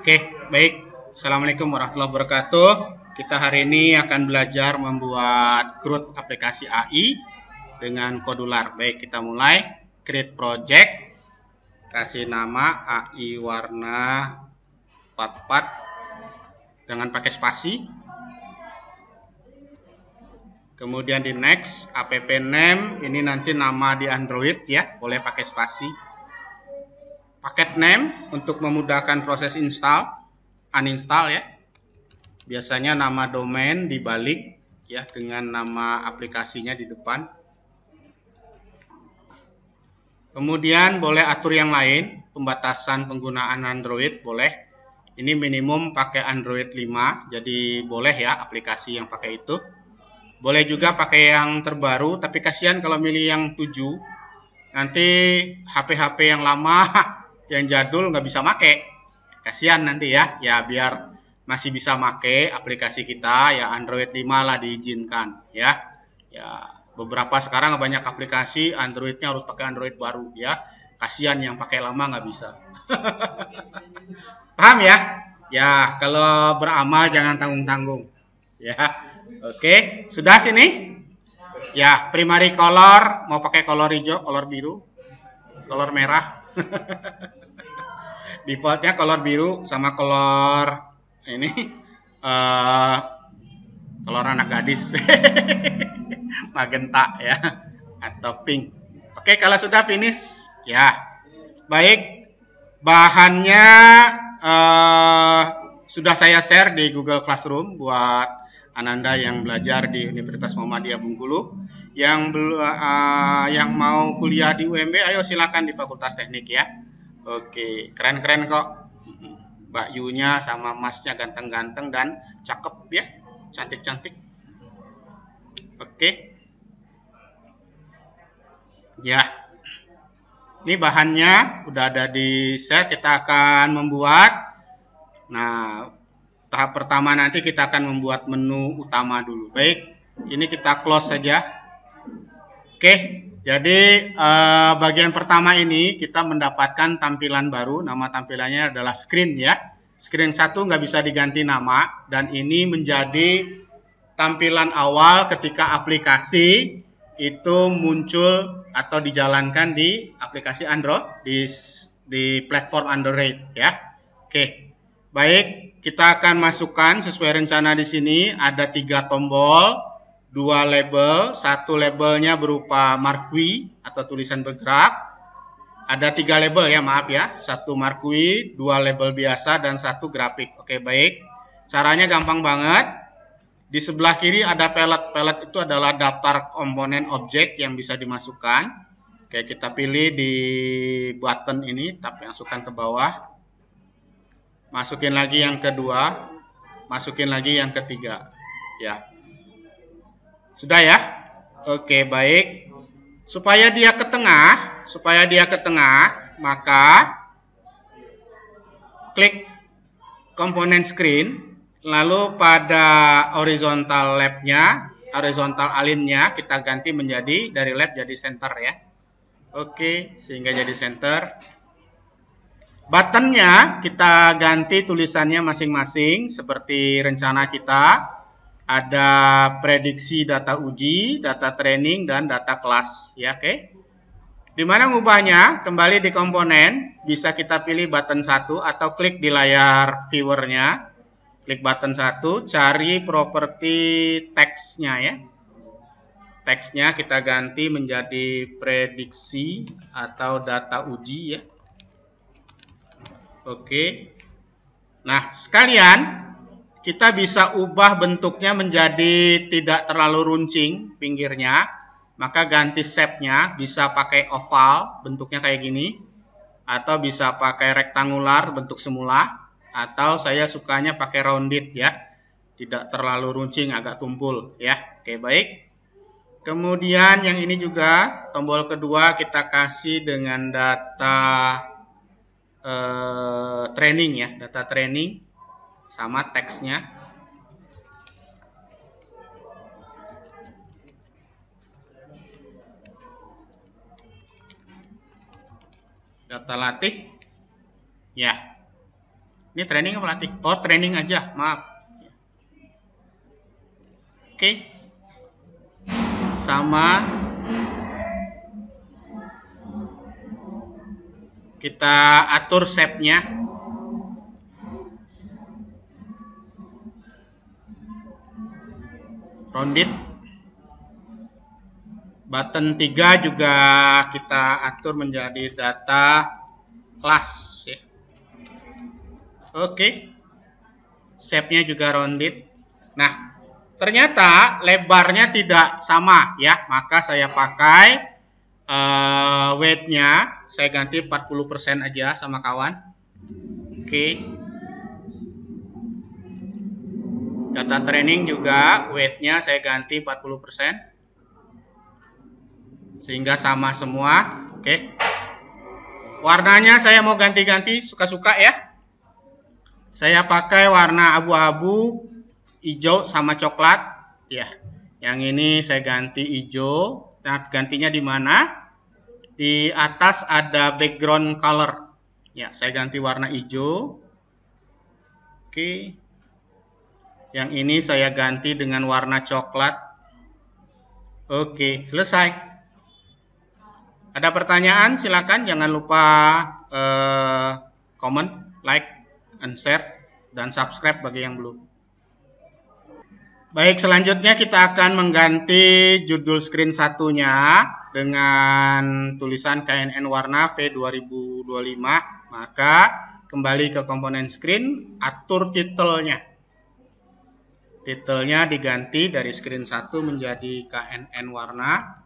Oke, baik. Assalamualaikum warahmatullahi wabarakatuh. Kita hari ini akan belajar membuat CRUD aplikasi AI dengan Kodular. Baik, kita mulai. Create project. Kasih nama AI warna 44. Jangan pakai spasi. Kemudian di next, app name. Ini nanti nama di Android ya, boleh pakai spasi. Paket name untuk memudahkan proses install, uninstall ya. Biasanya nama domain dibalik ya dengan nama aplikasinya di depan. Kemudian boleh atur yang lain, pembatasan penggunaan Android boleh. Ini minimum pakai Android 5, jadi boleh ya aplikasi yang pakai itu. Boleh juga pakai yang terbaru, tapi kasihan kalau milih yang 7. Nanti HP-HP yang lama, yang jadul nggak bisa make. Kasihan nanti ya. Ya biar masih bisa make aplikasi kita, ya Android 5 lah diizinkan ya. Ya beberapa sekarang banyak aplikasi Androidnya harus pakai Android baru ya. Kasihan yang pakai lama nggak bisa. Paham ya? Ya kalau beramal jangan tanggung-tanggung. Ya. Oke, sudah sini? Ya, primary color mau pakai color hijau, color biru, color merah. Defaultnya color biru sama color ini color anak gadis. Magenta ya atau pink. Oke, kalau sudah finish ya. Baik, bahannya sudah saya share di Google Classroom buat Ananda yang belajar di Universitas Muhammadiyah Bengkulu. Yang mau kuliah di UMB, ayo silakan di Fakultas Teknik ya. Oke, keren-keren kok. Mbak Yunya sama Masnya ganteng-ganteng dan cakep ya, cantik-cantik. Oke. Ya. Ini bahannya udah ada di share, kita akan membuat. Nah, tahap pertama nanti kita akan membuat menu utama dulu. Baik, ini kita close saja. Oke, jadi bagian pertama ini kita mendapatkan tampilan baru. Nama tampilannya adalah screen ya. Screen 1 nggak bisa diganti nama. Dan ini menjadi tampilan awal ketika aplikasi itu muncul atau dijalankan di aplikasi Android, di platform Android ya. Oke, baik, kita akan masukkan sesuai rencana di sini. Ada 3 tombol, 2 label, 1 labelnya berupa marquee atau tulisan bergerak. Ada 3 label ya, maaf ya. 1 marquee, 2 label biasa, dan 1 grafik. Oke, baik. Caranya gampang banget. Di sebelah kiri ada palette. Palette itu adalah daftar komponen objek yang bisa dimasukkan. Oke, kita pilih di button ini, tap masukkan ke bawah. Masukin lagi yang kedua, masukin lagi yang ketiga. Ya. Sudah ya? Oke, baik. Supaya dia ke tengah, maka klik komponen screen, lalu pada horizontal labnya, horizontal align-nya kita ganti menjadi dari lab jadi center ya. Oke, sehingga jadi center. Buttonnya kita ganti tulisannya masing-masing seperti rencana kita. Ada prediksi data uji, data training, dan data kelas ya, oke. Di mana ngubahnya? Kembali di komponen, bisa kita pilih button 1 atau klik di layar viewernya. Klik button 1, cari properti teksnya ya. Teksnya kita ganti menjadi prediksi atau data uji ya. Oke. Nah, sekalian kita bisa ubah bentuknya menjadi tidak terlalu runcing pinggirnya. Maka ganti shape-nya, bisa pakai oval, bentuknya kayak gini. Atau bisa pakai rektangular, bentuk semula. Atau saya sukanya pakai rounded ya. Tidak terlalu runcing, agak tumpul ya. Oke, baik. Kemudian yang ini juga, tombol kedua kita kasih dengan data training ya. Data training sama teksnya. Data latih. Ya. Ini training apa latih? Oh, training aja, maaf. Oke. Sama. Kita atur shape-nya. Rounded. Button 3 juga kita atur menjadi data class ya. Oke. Shape-nya juga rounded. Nah, ternyata lebarnya tidak sama ya, maka saya pakai weight-nya saya ganti 40% aja sama kawan. Oke. Data training juga weight-nya saya ganti 40%. Sehingga sama semua. Oke. Warnanya saya mau ganti-ganti, suka-suka ya. Saya pakai warna abu-abu, hijau sama coklat ya. Yang ini saya ganti hijau. Nah, gantinya di mana? Di atas ada background color. Ya, saya ganti warna hijau. Oke. Yang ini saya ganti dengan warna coklat. Oke, selesai. Ada pertanyaan? Silakan, jangan lupa comment, like, and share, dan subscribe bagi yang belum. Baik, selanjutnya kita akan mengganti judul screen satunya dengan tulisan KNN warna V2025. Maka kembali ke komponen screen, atur titelnya. Titelnya diganti dari screen 1 menjadi KNN warna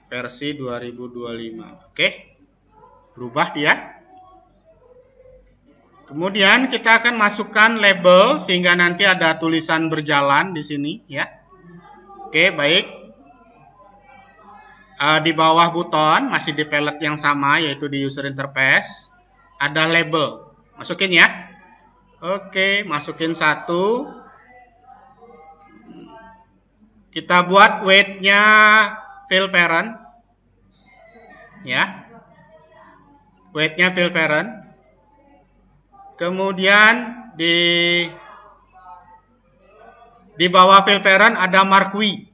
versi 2025. Oke. Berubah dia. Kemudian kita akan masukkan label sehingga nanti ada tulisan berjalan di sini ya. Oke, baik. Di bawah buton masih di palette yang sama yaitu di user interface ada label. Masukin ya. Oke, masukin 1. Kita buat weight-nya fill parent ya, weight-nya fill parent. Kemudian di bawah fill parent ada marquee.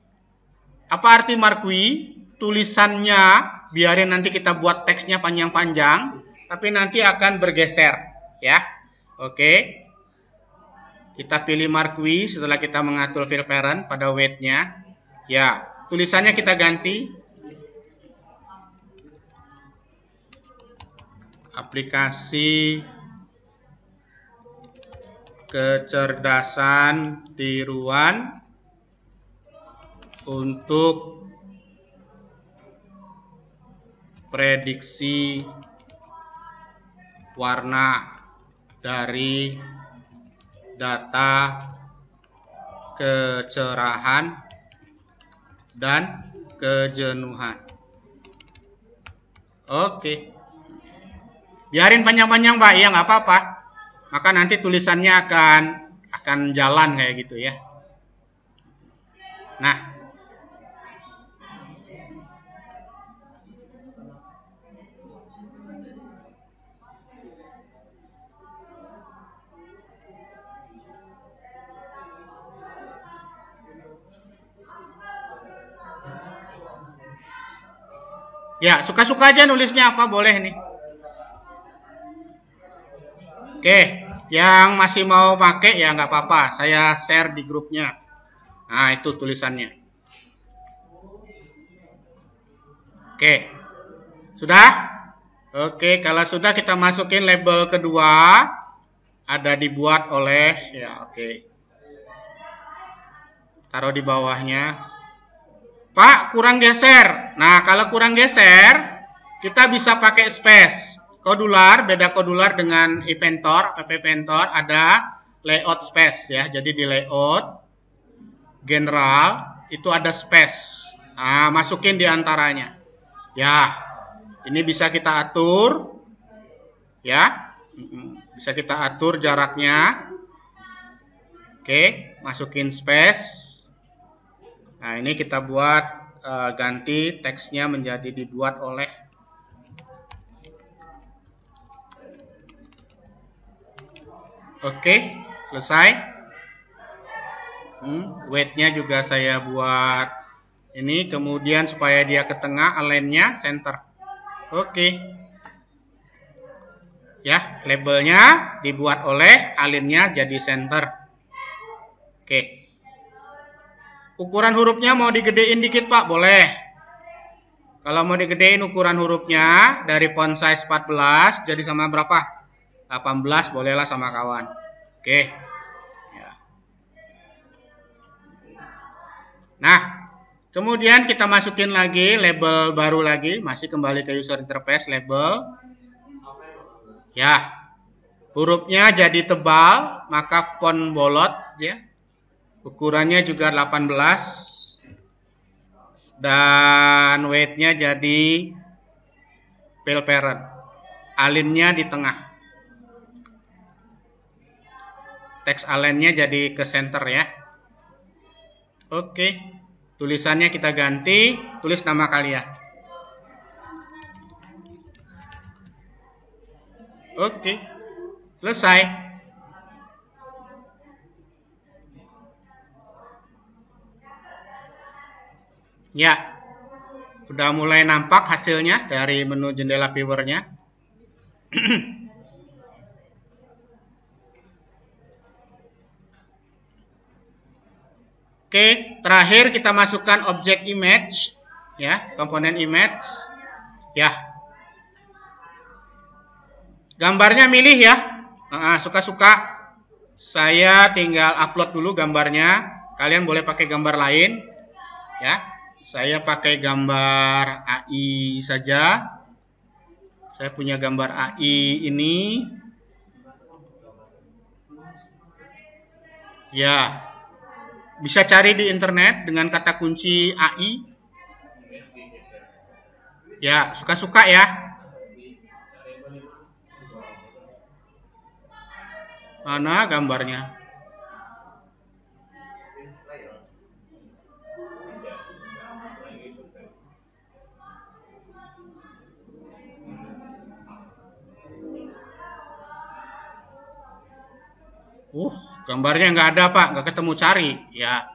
Apa arti marquee? Tulisannya biarin nanti kita buat teksnya panjang-panjang, tapi nanti akan bergeser ya. Oke, kita pilih marquee setelah kita mengatur fill parent pada weight-nya ya. Tulisannya kita ganti. Aplikasi kecerdasan tiruan untuk prediksi warna dari data kecerahan dan kejenuhan. Oke. Biarin panjang-panjang, Pak. Ya, nggak apa-apa. Maka nanti tulisannya akan jalan kayak gitu ya. Nah. Ya, suka-suka aja nulisnya apa, boleh nih. Oke, yang masih mau pakai ya nggak apa-apa, saya share di grupnya. Nah, itu tulisannya. Oke, sudah? Oke, kalau sudah kita masukin label kedua, ada dibuat oleh, ya oke. Taruh di bawahnya. Pak, kurang geser. Nah, kalau kurang geser, kita bisa pakai space. Kodular, beda kodular dengan Inventor, app Inventor, ada layout space ya. Jadi di layout, general, itu ada space. Nah, masukin di antaranya. Ya, ini bisa kita atur. Ya, bisa kita atur jaraknya. Oke, masukin space. Nah, ini kita buat ganti teksnya menjadi dibuat oleh Oke, selesai. Weight-nya juga saya buat ini, kemudian supaya dia ke tengah, align-nya center. Oke. Ya, labelnya dibuat oleh, align-nya jadi center. Oke. Ukuran hurufnya mau digedein dikit, Pak? Boleh. Kalau mau digedein ukuran hurufnya dari font size 14 jadi sama berapa? 18, bolehlah sama kawan. Oke. Ya. Nah, kemudian kita masukin lagi label baru lagi, masih kembali ke user interface, label. Ya. Hurufnya jadi tebal, maka font bolot ya. Ukurannya juga 18. Dan weight-nya jadi pale parent. Align-nya di tengah. Teks align-nya jadi ke center ya. Oke. Tulisannya kita ganti, tulis nama kalian. Oke. Selesai. Ya, udah mulai nampak hasilnya dari menu jendela viewer-nya. Oke, terakhir kita masukkan objek image, ya, komponen image, ya. Gambarnya milih ya, suka-suka. Saya tinggal upload dulu gambarnya. Kalian boleh pakai gambar lain, ya. Saya pakai gambar AI saja. Saya punya gambar AI ini. Ya. Bisa cari di internet dengan kata kunci AI. Ya, suka-suka ya. Mana gambarnya? Gambarnya nggak ada Pak, nggak ketemu, cari ya.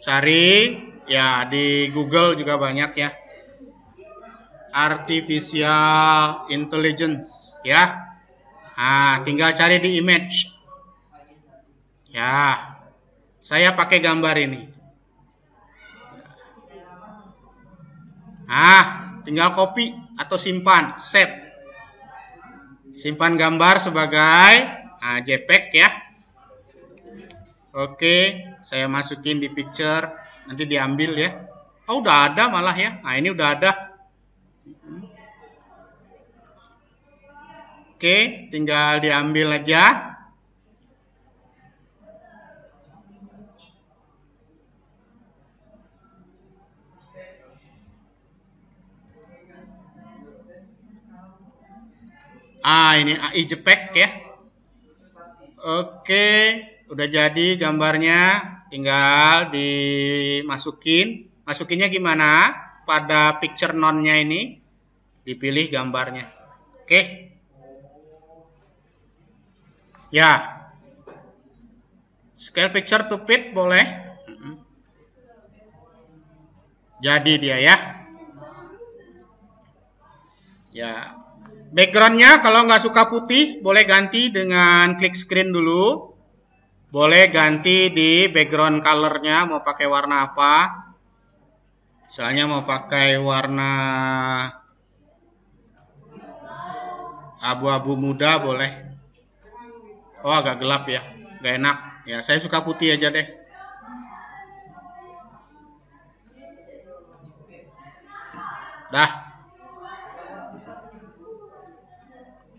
Cari ya di Google juga banyak ya. Artificial Intelligence ya. Tinggal cari di image. Ya. Saya pakai gambar ini. Tinggal copy atau simpan, save. Simpan gambar sebagai JPEG ya. Oke, saya masukin di picture, nanti diambil ya. Udah ada malah ya. Ini udah ada. Oke, tinggal diambil aja. Ini AI JPEG ya. Oke, udah jadi gambarnya, tinggal dimasukin. Masukinnya gimana? Pada picture none-nya ini dipilih gambarnya. Oke. Ya. Scale picture to fit boleh. Jadi dia ya. Ya. Background-nya kalau nggak suka putih, boleh ganti dengan klik screen dulu. Boleh ganti di background color-nya, mau pakai warna apa. Misalnya mau pakai warna abu-abu muda boleh. Agak gelap ya, nggak enak. Ya, saya suka putih aja deh. Dah.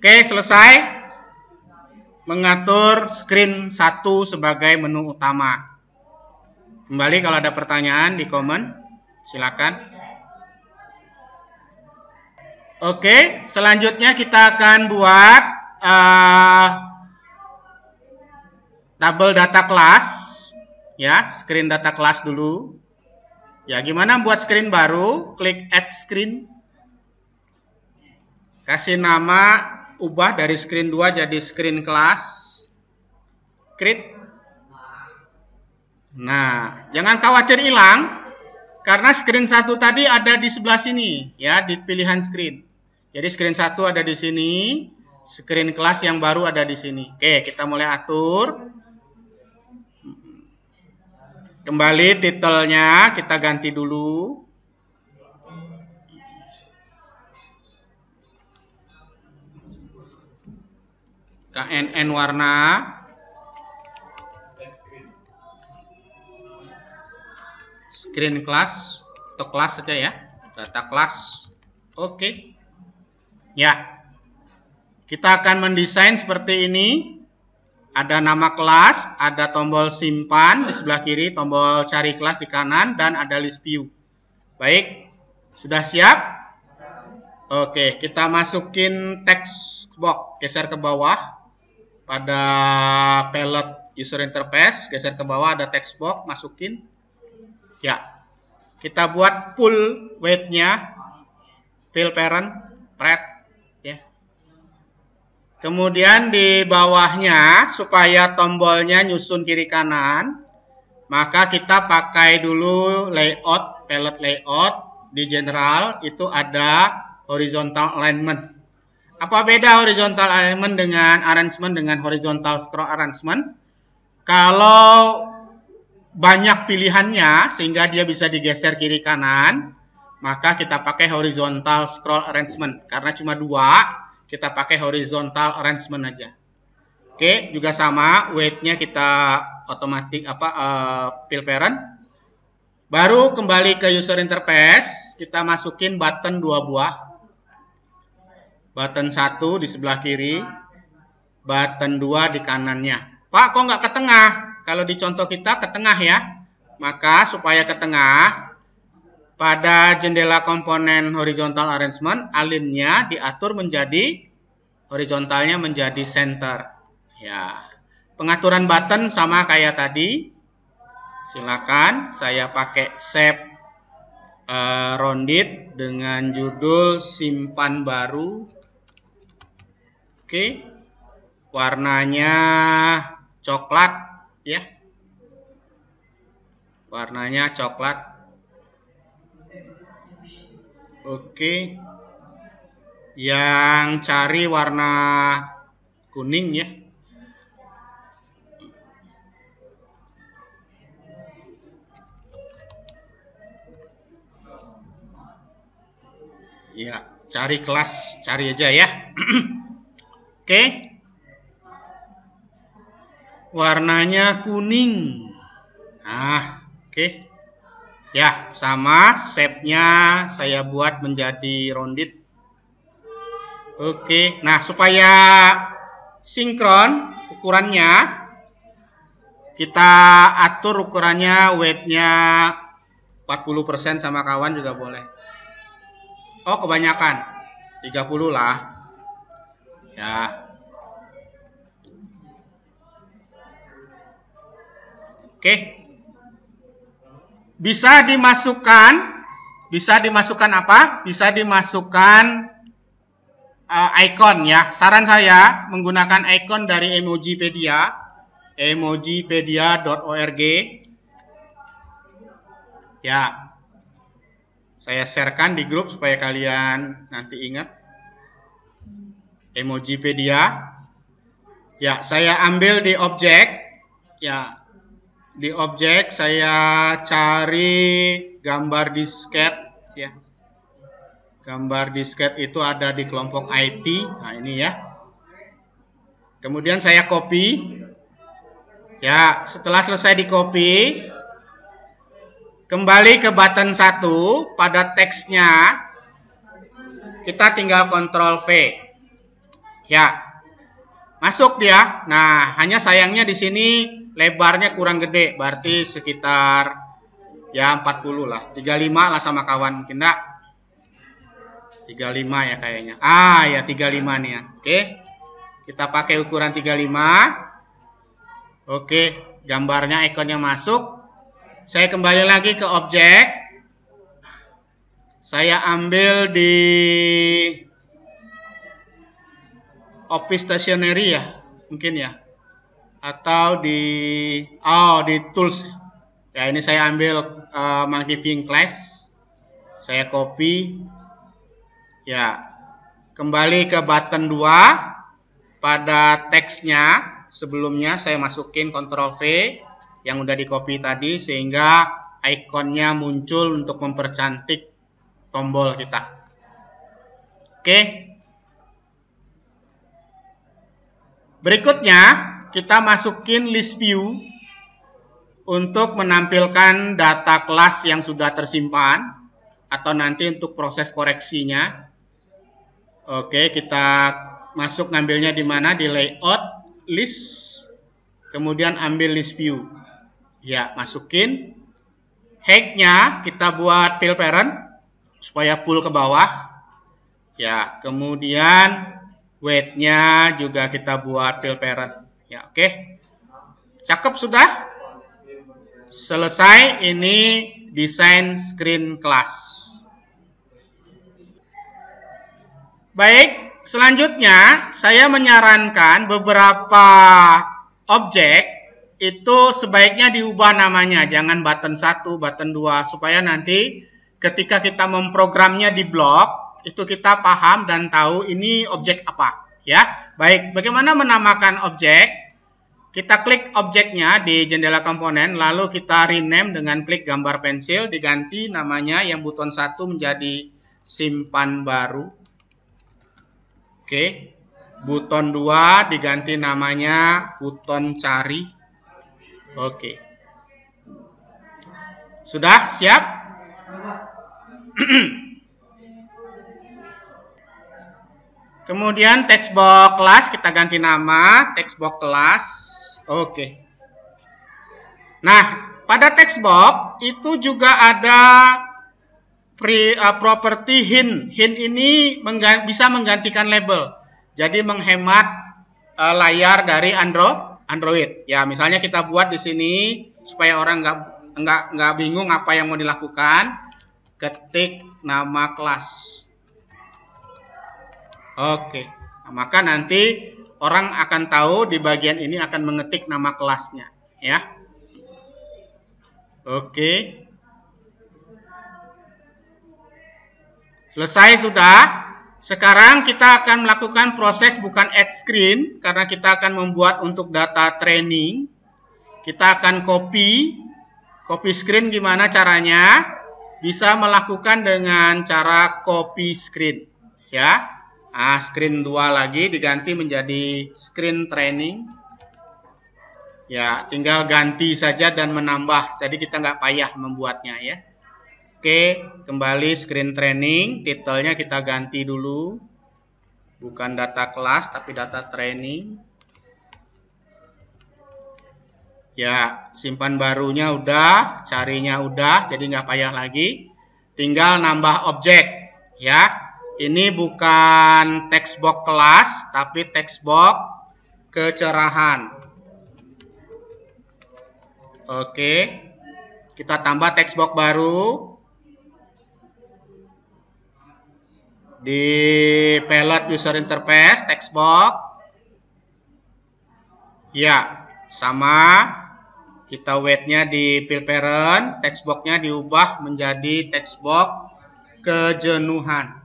Oke, selesai. Mengatur screen 1 sebagai menu utama. Kembali kalau ada pertanyaan di komen, silakan. Oke, selanjutnya kita akan buat tabel data class. Ya, screen data class dulu. Ya, gimana buat screen baru? Klik add screen. Kasih nama, ubah dari screen 2 jadi screen class. Create. Nah, jangan khawatir hilang, karena screen 1 tadi ada di sebelah sini, ya, di pilihan screen. Jadi screen 1 ada di sini, screen kelas yang baru ada di sini. Oke, kita mulai atur. Kembali titelnya kita ganti dulu. KNN warna. Screen class atau kelas saja ya, data kelas. Oke. Ya. Kita akan mendesain seperti ini. Ada nama kelas, ada tombol simpan di sebelah kiri, tombol cari kelas di kanan, dan ada list view. Baik. Sudah siap? Oke, kita masukin text box, geser ke bawah. Pada palette user interface, geser ke bawah ada text box, masukin. Ya, kita buat full weight-nya, fill parent, red, ya. Kemudian di bawahnya, supaya tombolnya nyusun kiri kanan, maka kita pakai dulu layout, palette layout. Di general itu ada horizontal alignment. Apa beda horizontal alignment dengan arrangement dengan horizontal scroll arrangement? Kalau banyak pilihannya sehingga dia bisa digeser kiri kanan, maka kita pakai horizontal scroll arrangement. Karena cuma 2, kita pakai horizontal arrangement aja. Oke, juga sama, weight-nya kita otomatis fill parent. Baru kembali ke user interface, kita masukin button 2 buah. Button 1 di sebelah kiri, button 2 di kanannya. Pak, kok nggak ke tengah? Kalau di contoh kita ke tengah ya, maka supaya ke tengah, pada jendela komponen horizontal arrangement, align-nya diatur menjadi, horizontalnya menjadi center. Ya, pengaturan button sama kayak tadi. Silakan, saya pakai shape rounded dengan judul simpan baru. Oke, warnanya coklat. Ya, warnanya coklat. Oke, yang cari warna kuning ya. Ya, cari kelas, cari aja ya. Oke. Warnanya kuning. Nah, oke. Ya, sama shape-nya saya buat menjadi rounded. Oke. Nah, supaya sinkron ukurannya, kita atur ukurannya, weight-nya 40% sama kawan juga boleh. Oh, kebanyakan. 30 lah. Ya. Oke. Bisa dimasukkan apa? Bisa dimasukkan icon ya. Saran saya menggunakan icon dari Emojipedia, emojipedia.org. Ya. Saya sharekan di grup supaya kalian nanti ingat. Emojipedia. Ya, saya ambil di objek. Ya. Di objek saya cari gambar disket ya. Gambar disket itu ada di kelompok IT. Nah, ini ya. Kemudian saya copy. Ya, setelah selesai di copy, kembali ke button 1 pada teksnya. Kita tinggal Ctrl V. Ya. Masuk dia. Nah, hanya sayangnya di sini lebarnya kurang gede, berarti sekitar ya 40 lah. 35 lah sama kawan, mungkin enggak? 35 ya kayaknya. Ah, ya 35 nih ya. Oke. Kita pakai ukuran 35. Oke, gambarnya ikonnya masuk. Saya kembali lagi ke objek. Saya ambil di Office Stationery ya, mungkin ya. atau di tools. Ya, ini saya ambil magnifying glass. Saya copy. Ya. Kembali ke button 2. Pada teksnya sebelumnya saya masukin Ctrl V yang udah di copy tadi sehingga ikonnya muncul untuk mempercantik tombol kita. Oke. Berikutnya kita masukin list view untuk menampilkan data kelas yang sudah tersimpan atau nanti untuk proses koreksinya. Oke, kita masuk ngambilnya di mana? Di layout, list, kemudian ambil list view. Ya, masukin. Height-nya kita buat fill parent supaya pull ke bawah. Ya, kemudian weight-nya juga kita buat fill parent. Ya, oke. Cakep sudah? Selesai, ini desain screen class. Baik, selanjutnya saya menyarankan beberapa objek itu sebaiknya diubah namanya. Jangan button 1, button 2, supaya nanti ketika kita memprogramnya di blok, itu kita paham dan tahu ini objek apa. Ya, baik, bagaimana menamakan objek? Kita klik objeknya di jendela komponen, lalu kita rename dengan klik gambar pensil, diganti namanya yang buton 1 menjadi simpan baru. Oke, buton 2 diganti namanya buton cari. Oke. Sudah siap? Kemudian text box kelas kita ganti nama, text box kelas. Oke. Nah, pada text box itu juga ada property hint. Hint ini bisa menggantikan label. Jadi menghemat layar dari Android. Ya, misalnya kita buat di sini supaya orang nggak bingung apa yang mau dilakukan. Ketik nama kelas. Oke. Nah, maka nanti orang akan tahu di bagian ini akan mengetik nama kelasnya, ya. Oke. Selesai sudah. Sekarang kita akan melakukan proses bukan add screen karena kita akan membuat untuk data training. Kita akan copy screen. Gimana caranya? Bisa melakukan dengan cara copy screen, ya. Nah, screen 2 lagi diganti menjadi screen training. Ya, tinggal ganti saja dan menambah. Jadi kita nggak payah membuatnya, ya. Oke, kembali screen training, titelnya kita ganti dulu. Bukan data kelas, tapi data training. Ya, simpan barunya udah, carinya udah, jadi nggak payah lagi. Tinggal nambah objek, ya. Ini bukan text box kelas, tapi text box kecerahan. Oke, kita tambah text box baru. Di palette user interface text box. Ya, sama. Kita weight-nya di fill parent, text box-nya diubah menjadi text box kejenuhan.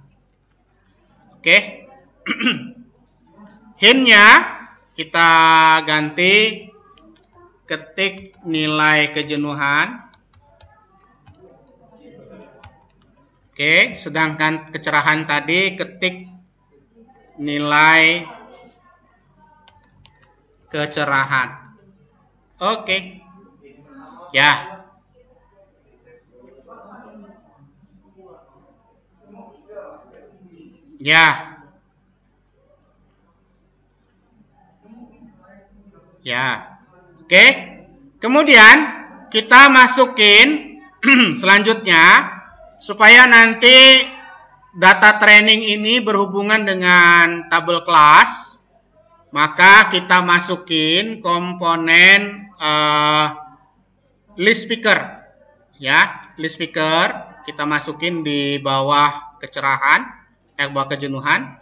Oke. Hint-nya kita ganti ketik nilai kejenuhan. Oke, sedangkan kecerahan tadi ketik nilai kecerahan. Oke. Ya. Ya. Ya. Oke. Kemudian kita masukin selanjutnya supaya nanti data training ini berhubungan dengan tabel kelas, maka kita masukin komponen list picker, ya, list picker kita masukin di bawah kecerahan, bawah kejenuhan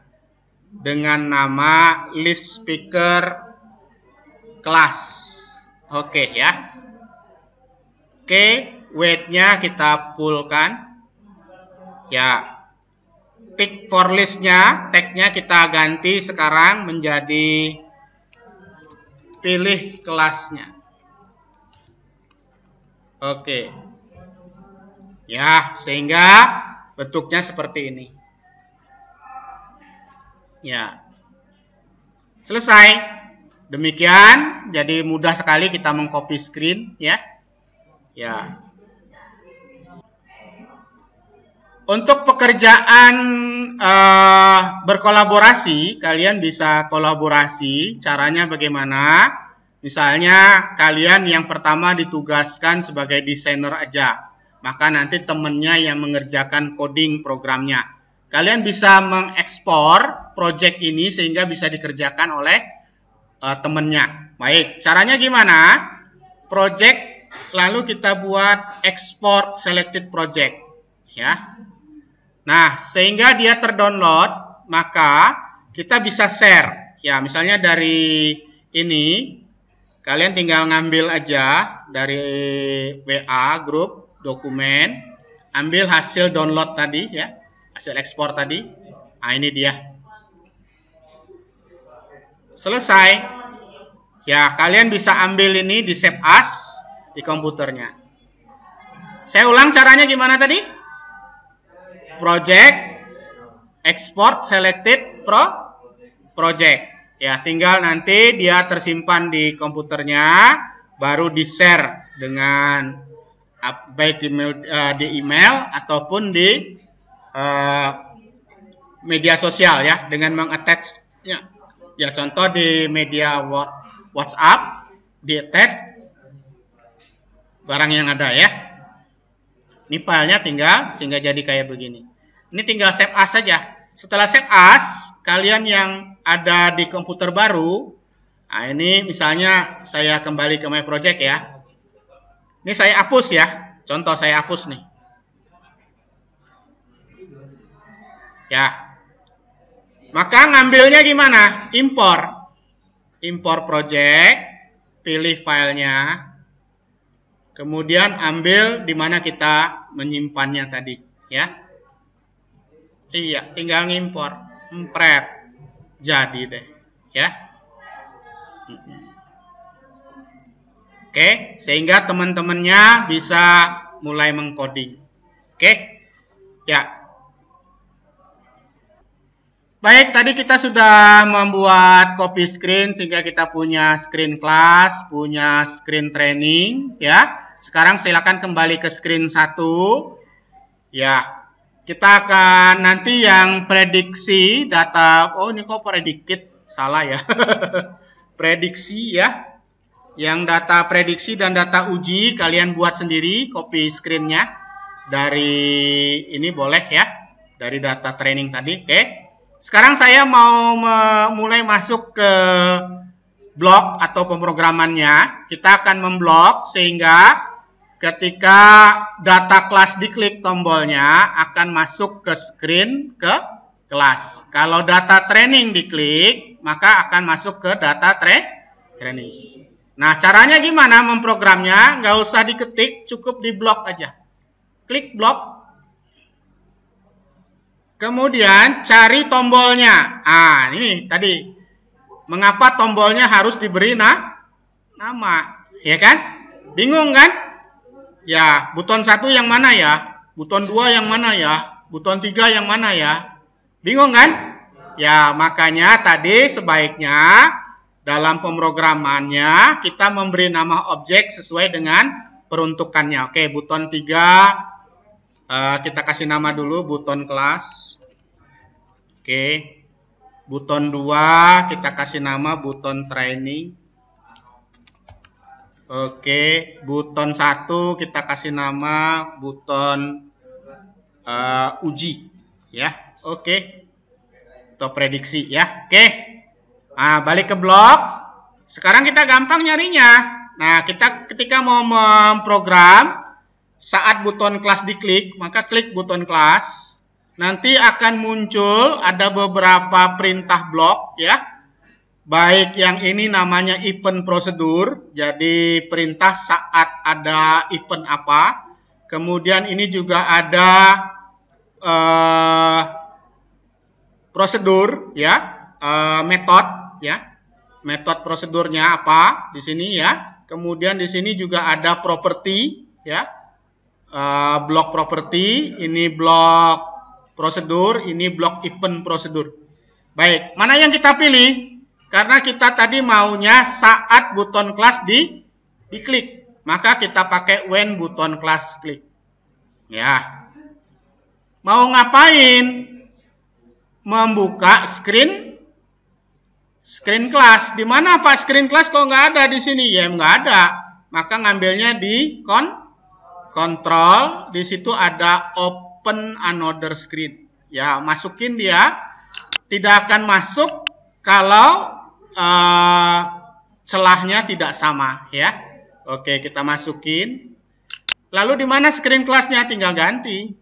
dengan nama list picker kelas. Oke ya. Oke, weight-nya kita fullkan. Ya. Tick for list-nya, tag-nya kita ganti sekarang menjadi pilih kelasnya. Oke. Ya, sehingga bentuknya seperti ini. Ya. Selesai. Demikian, jadi mudah sekali kita mengcopy screen ya. Ya. Untuk pekerjaan berkolaborasi, kalian bisa kolaborasi. Caranya bagaimana? Misalnya kalian yang pertama ditugaskan sebagai desainer aja, maka nanti temennya yang mengerjakan coding programnya. Kalian bisa mengekspor project ini sehingga bisa dikerjakan oleh temennya. Baik, caranya gimana? Project, lalu kita buat export selected project, ya. Nah, sehingga dia terdownload, maka kita bisa share. Ya, misalnya dari ini, kalian tinggal ngambil aja dari WA grup dokumen, ambil hasil download tadi, ya, hasil ekspor tadi. Nah, ini dia. Selesai. Ya, kalian bisa ambil ini di save as di komputernya. Saya ulang caranya gimana tadi? Project, export selected project. Ya, tinggal nanti dia tersimpan di komputernya, baru di-share dengan baik di email ataupun di media sosial ya, dengan mengattach-nya. Ya, contoh di media WhatsApp, di attach barang yang ada ya. Ini filenya tinggal sehingga jadi kayak begini. Ini tinggal save as saja. Setelah save as, kalian yang ada di komputer baru, nah ini misalnya saya kembali ke my project ya. Ini saya hapus ya. Contoh saya hapus nih. Ya. Maka ngambilnya gimana? Impor. Impor project, pilih filenya, kemudian ambil di mana kita menyimpannya tadi, ya. Iya, tinggal ngimpor, empret, jadi deh, ya. Oke, sehingga teman-temannya bisa mulai mengcoding. Oke, ya. Baik, tadi kita sudah membuat copy screen sehingga kita punya screen class, punya screen training, ya. Sekarang silakan kembali ke screen 1. Ya. Kita akan nanti yang prediksi data, oh ini kok predicted, salah ya. Prediksi ya. Yang data prediksi dan data uji kalian buat sendiri, copy screen-nya dari ini boleh ya, dari data training tadi, oke. Sekarang saya mau mulai masuk ke blok atau pemrogramannya. Kita akan memblok sehingga ketika data kelas diklik tombolnya akan masuk ke screen ke kelas. Kalau data training diklik, maka akan masuk ke data training. Nah, caranya gimana memprogramnya? Nggak usah diketik, cukup di blok aja. Klik blok. Kemudian cari tombolnya. Ah, ini tadi. Mengapa tombolnya harus diberi nama? Ya kan? Bingung kan? Ya, buton 1 yang mana ya? Buton 2 yang mana ya? Buton 3 yang mana ya? Bingung kan? Ya, makanya tadi sebaiknya dalam pemrogramannya kita memberi nama objek sesuai dengan peruntukannya. Oke, buton 3 kita kasih nama dulu buton kelas. Oke. Buton 2 kita kasih nama buton training. Oke, buton 1 kita kasih nama buton uji ya. Oke. Atau prediksi ya. Oke. Nah, balik ke blok. Sekarang kita gampang nyarinya. Nah, kita ketika mau memprogram, saat buton kelas diklik, maka klik buton kelas. Nanti akan muncul ada beberapa perintah blok ya. Baik yang ini namanya event prosedur, jadi perintah saat ada event apa. Kemudian ini juga ada prosedur ya, metode ya. Metode prosedurnya apa di sini ya. Kemudian di sini juga ada properti ya. Blok properti, ini blok prosedur, ini blok event prosedur. Baik, mana yang kita pilih? Karena kita tadi maunya saat button kelas diklik, maka kita pakai when button kelas klik. Ya. Mau ngapain? Membuka screen kelas. Di mana Pak screen kelas kok nggak ada di sini? Ya nggak ada. Maka ngambilnya di control. Di situ ada open another screen. Ya, masukin dia. Tidak akan masuk kalau celahnya tidak sama ya. Oke, kita masukin. Lalu di mana screen kelasnya? Tinggal ganti.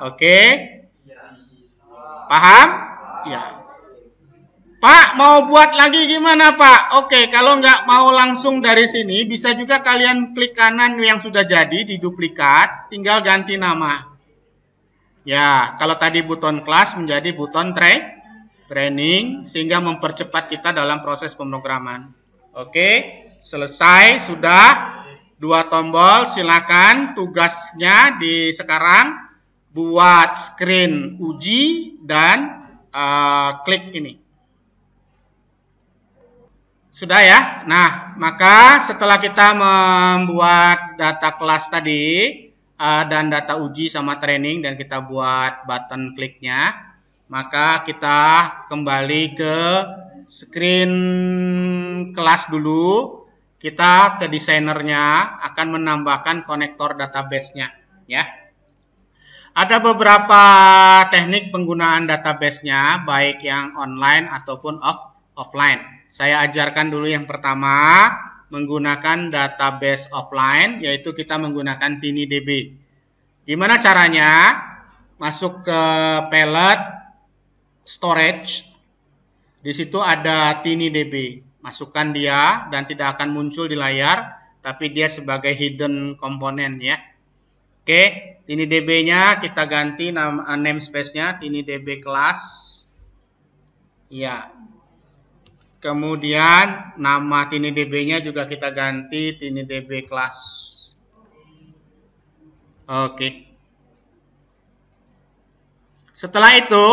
Oke. Paham? Ya. Pak, mau buat lagi gimana Pak? Oke, kalau nggak mau langsung dari sini, bisa juga kalian klik kanan yang sudah jadi, diduplikat, tinggal ganti nama. Ya, kalau tadi button kelas menjadi button training, sehingga mempercepat kita dalam proses pemrograman. Oke, selesai, sudah 2 tombol, silakan tugasnya di sekarang buat screen uji dan klik ini. Sudah ya? Nah, maka setelah kita membuat data kelas tadi dan data uji sama training dan kita buat button kliknya, maka kita kembali ke screen kelas dulu. Kita ke desainernya akan menambahkan konektor database-nya ya. Ada beberapa teknik penggunaan database-nya baik yang online ataupun offline. Saya ajarkan dulu yang pertama menggunakan database offline, yaitu kita menggunakan TinyDB. Gimana caranya? Masuk ke palette storage. Di situ ada TinyDB. Masukkan dia dan tidak akan muncul di layar, tapi dia sebagai hidden komponen ya. Oke, TinyDB-nya kita ganti namespace-nya TinyDB class. Ya. Kemudian nama TinyDB-nya juga kita ganti TinyDB class. Oke. Setelah itu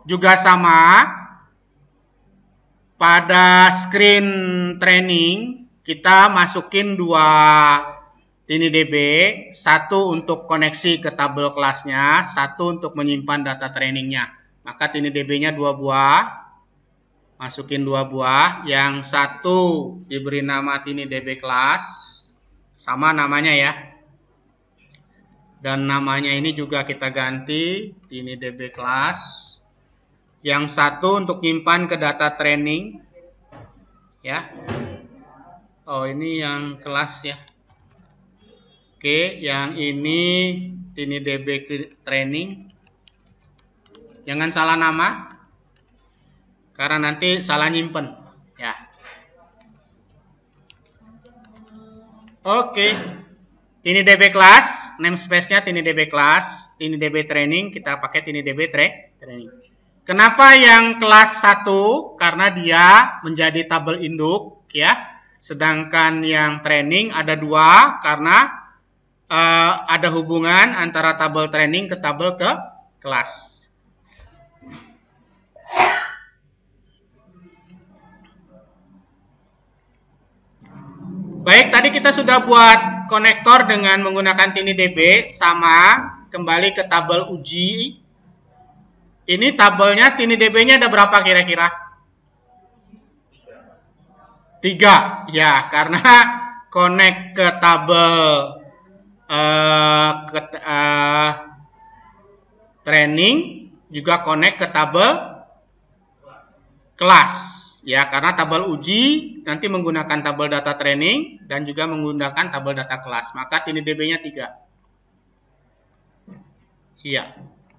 juga sama. Pada screen training kita masukin 2 TinyDB, 1 untuk koneksi ke tabel kelasnya, 1 untuk menyimpan data trainingnya. Maka TinyDB-nya 2 buah, masukin 2 buah, yang 1 diberi nama TinyDB class, sama namanya ya. Dan namanya ini juga kita ganti TinyDB class. Yang 1 untuk nyimpan ke data training ya. Oh, ini yang kelas ya. Oke, yang ini TinyDB training. Jangan salah nama, karena nanti salah nyimpen ya. Oke, TinyDB class, namespace-nya TinyDB class, TinyDB training kita pakai TinyDB training. Kenapa yang kelas 1? Karena dia menjadi tabel induk ya. Sedangkan yang training ada 2 karena ada hubungan antara tabel training ke tabel ke kelas. Baik, tadi kita sudah buat konektor dengan menggunakan TinyDB, sama kembali ke tabel uji. Ini tabelnya TinyDB-nya ada berapa kira-kira? 3 ya, karena connect ke tabel training, juga connect ke tabel kelas ya, karena tabel uji nanti menggunakan tabel data training dan juga menggunakan tabel data kelas, maka TinyDB-nya 3. Iya.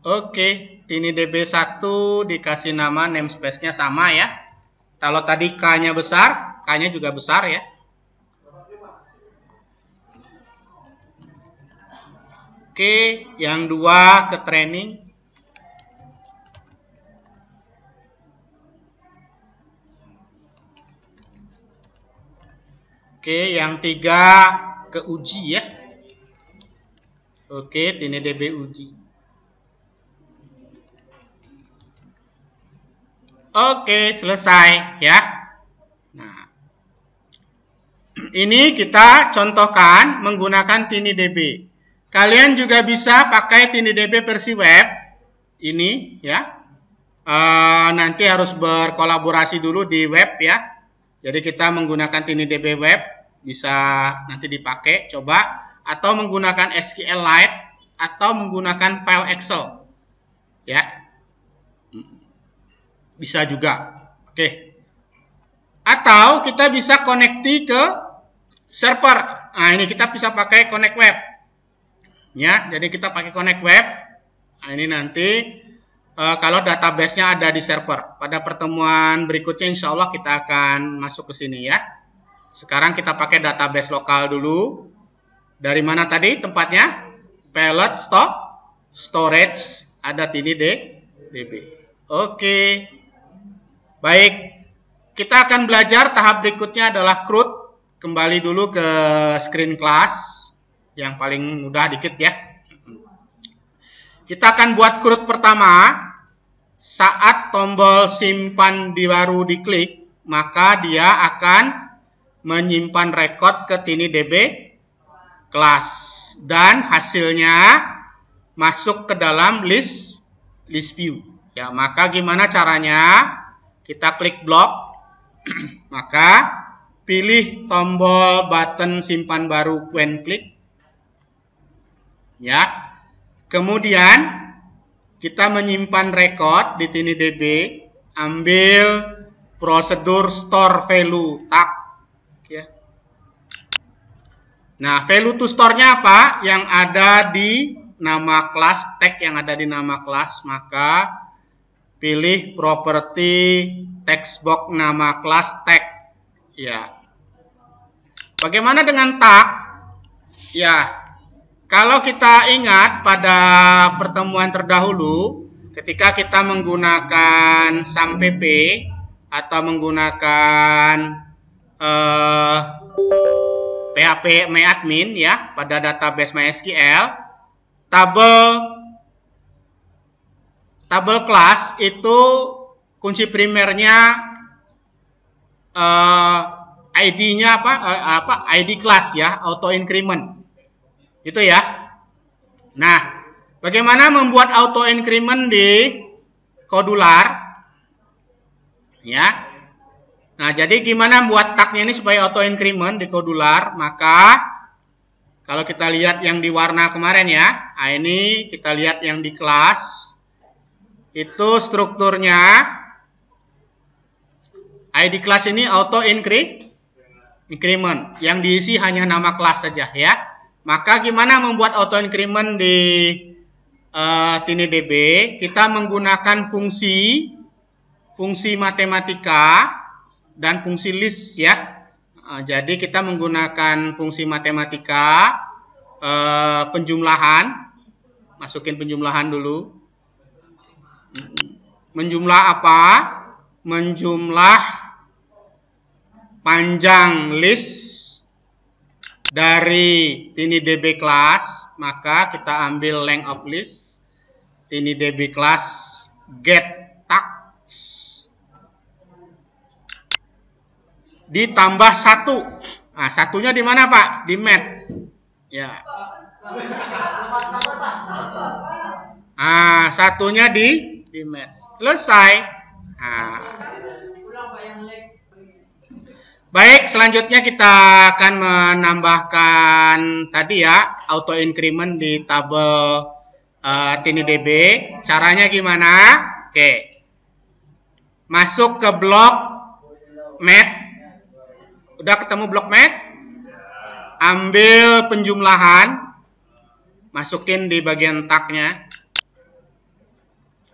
Oke, TiniDB1 dikasih nama namespace-nya sama ya. Kalau tadi K-nya besar, K-nya juga besar ya. Oke, yang 2 ke training. Oke, yang 3 ke uji ya. Oke, TiniDB uji. Oke, selesai ya. Nah, ini kita contohkan menggunakan TiniDB. Kalian juga bisa pakai TiniDB versi web. Ini ya. Nanti harus berkolaborasi dulu di web ya. Jadi kita menggunakan TiniDB web bisa nanti dipakai coba, atau menggunakan SQLite atau menggunakan file Excel ya, bisa juga. Oke, atau kita bisa konekti ke server. Nah, ini kita bisa pakai Connect Web ya, jadi kita pakai Connect Web. Nah, ini nanti kalau database-nya ada di server. Pada pertemuan berikutnya insya Allah kita akan masuk ke sini ya. Sekarang kita pakai database lokal dulu. Dari mana tadi tempatnya? Palette storage, ada TiniDB. Oke. Baik. Kita akan belajar tahap berikutnya adalah CRUD. Kembali dulu ke screen class. Yang paling mudah dikit ya. Kita akan buat CRUD pertama. Saat tombol simpan baru diklik, maka dia akan menyimpan record ke TiniDB class dan hasilnya masuk ke dalam list view. Ya, maka gimana caranya? Kita klik blok, maka pilih tombol button simpan baru when click. Ya. Kemudian kita menyimpan record di TiniDB, ambil prosedur store value tag. Ya. Nah, value to store-nya apa? Yang ada di nama kelas, tag yang ada di nama kelas, maka pilih property text box nama kelas tag. Ya. Bagaimana dengan tag? Ya. Kalau kita ingat pada pertemuan terdahulu, ketika kita menggunakan SAMPP atau menggunakan PHP MyAdmin ya pada database MySQL, tabel kelas itu kunci primernya ID-nya apa? ID kelas ya, auto increment. Itu ya. Nah, bagaimana membuat auto increment di Codular? Ya. Nah, jadi gimana buat tagnya ini supaya auto increment di Codular? Maka kalau kita lihat yang di warna kemarin ya, nah ini kita lihat yang di kelas. Itu strukturnya ID kelas ini auto increment. Yang diisi hanya nama kelas saja ya. Maka gimana membuat auto increment di TiniDB? Kita menggunakan fungsi matematika dan fungsi list ya. Jadi kita menggunakan fungsi matematika penjumlahan. Masukin penjumlahan dulu. Menjumlah apa? Menjumlah panjang list dari TiniDB class, maka kita ambil length of list TiniDB class get tags ditambah 1. Nah, satunya di mana Pak? Di mat. Ya. Ah, satunya di mat. Selesai. Nah. Baik, selanjutnya kita akan menambahkan tadi ya auto increment di tabel TiniDB. Caranya gimana? Oke. Masuk ke blok mat. Udah ketemu blok mat? Ambil penjumlahan. Masukin di bagian tagnya.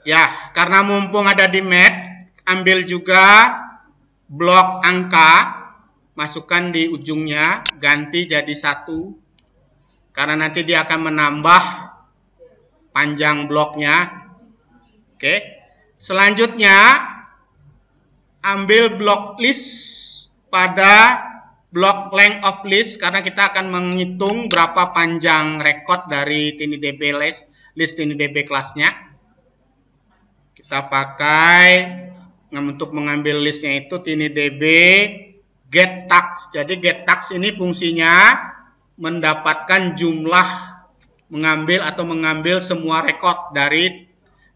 Ya, karena mumpung ada di mat, ambil juga blok angka, masukkan di ujungnya, ganti jadi 1. Karena nanti dia akan menambah panjang bloknya. Oke. Selanjutnya, ambil blok list pada blok length of list, karena kita akan menghitung berapa panjang record dari TiniDB list TiniDB kelasnya. Kita pakai untuk mengambil listnya itu TiniDB get tax. Jadi get tax ini fungsinya mendapatkan jumlah mengambil semua record dari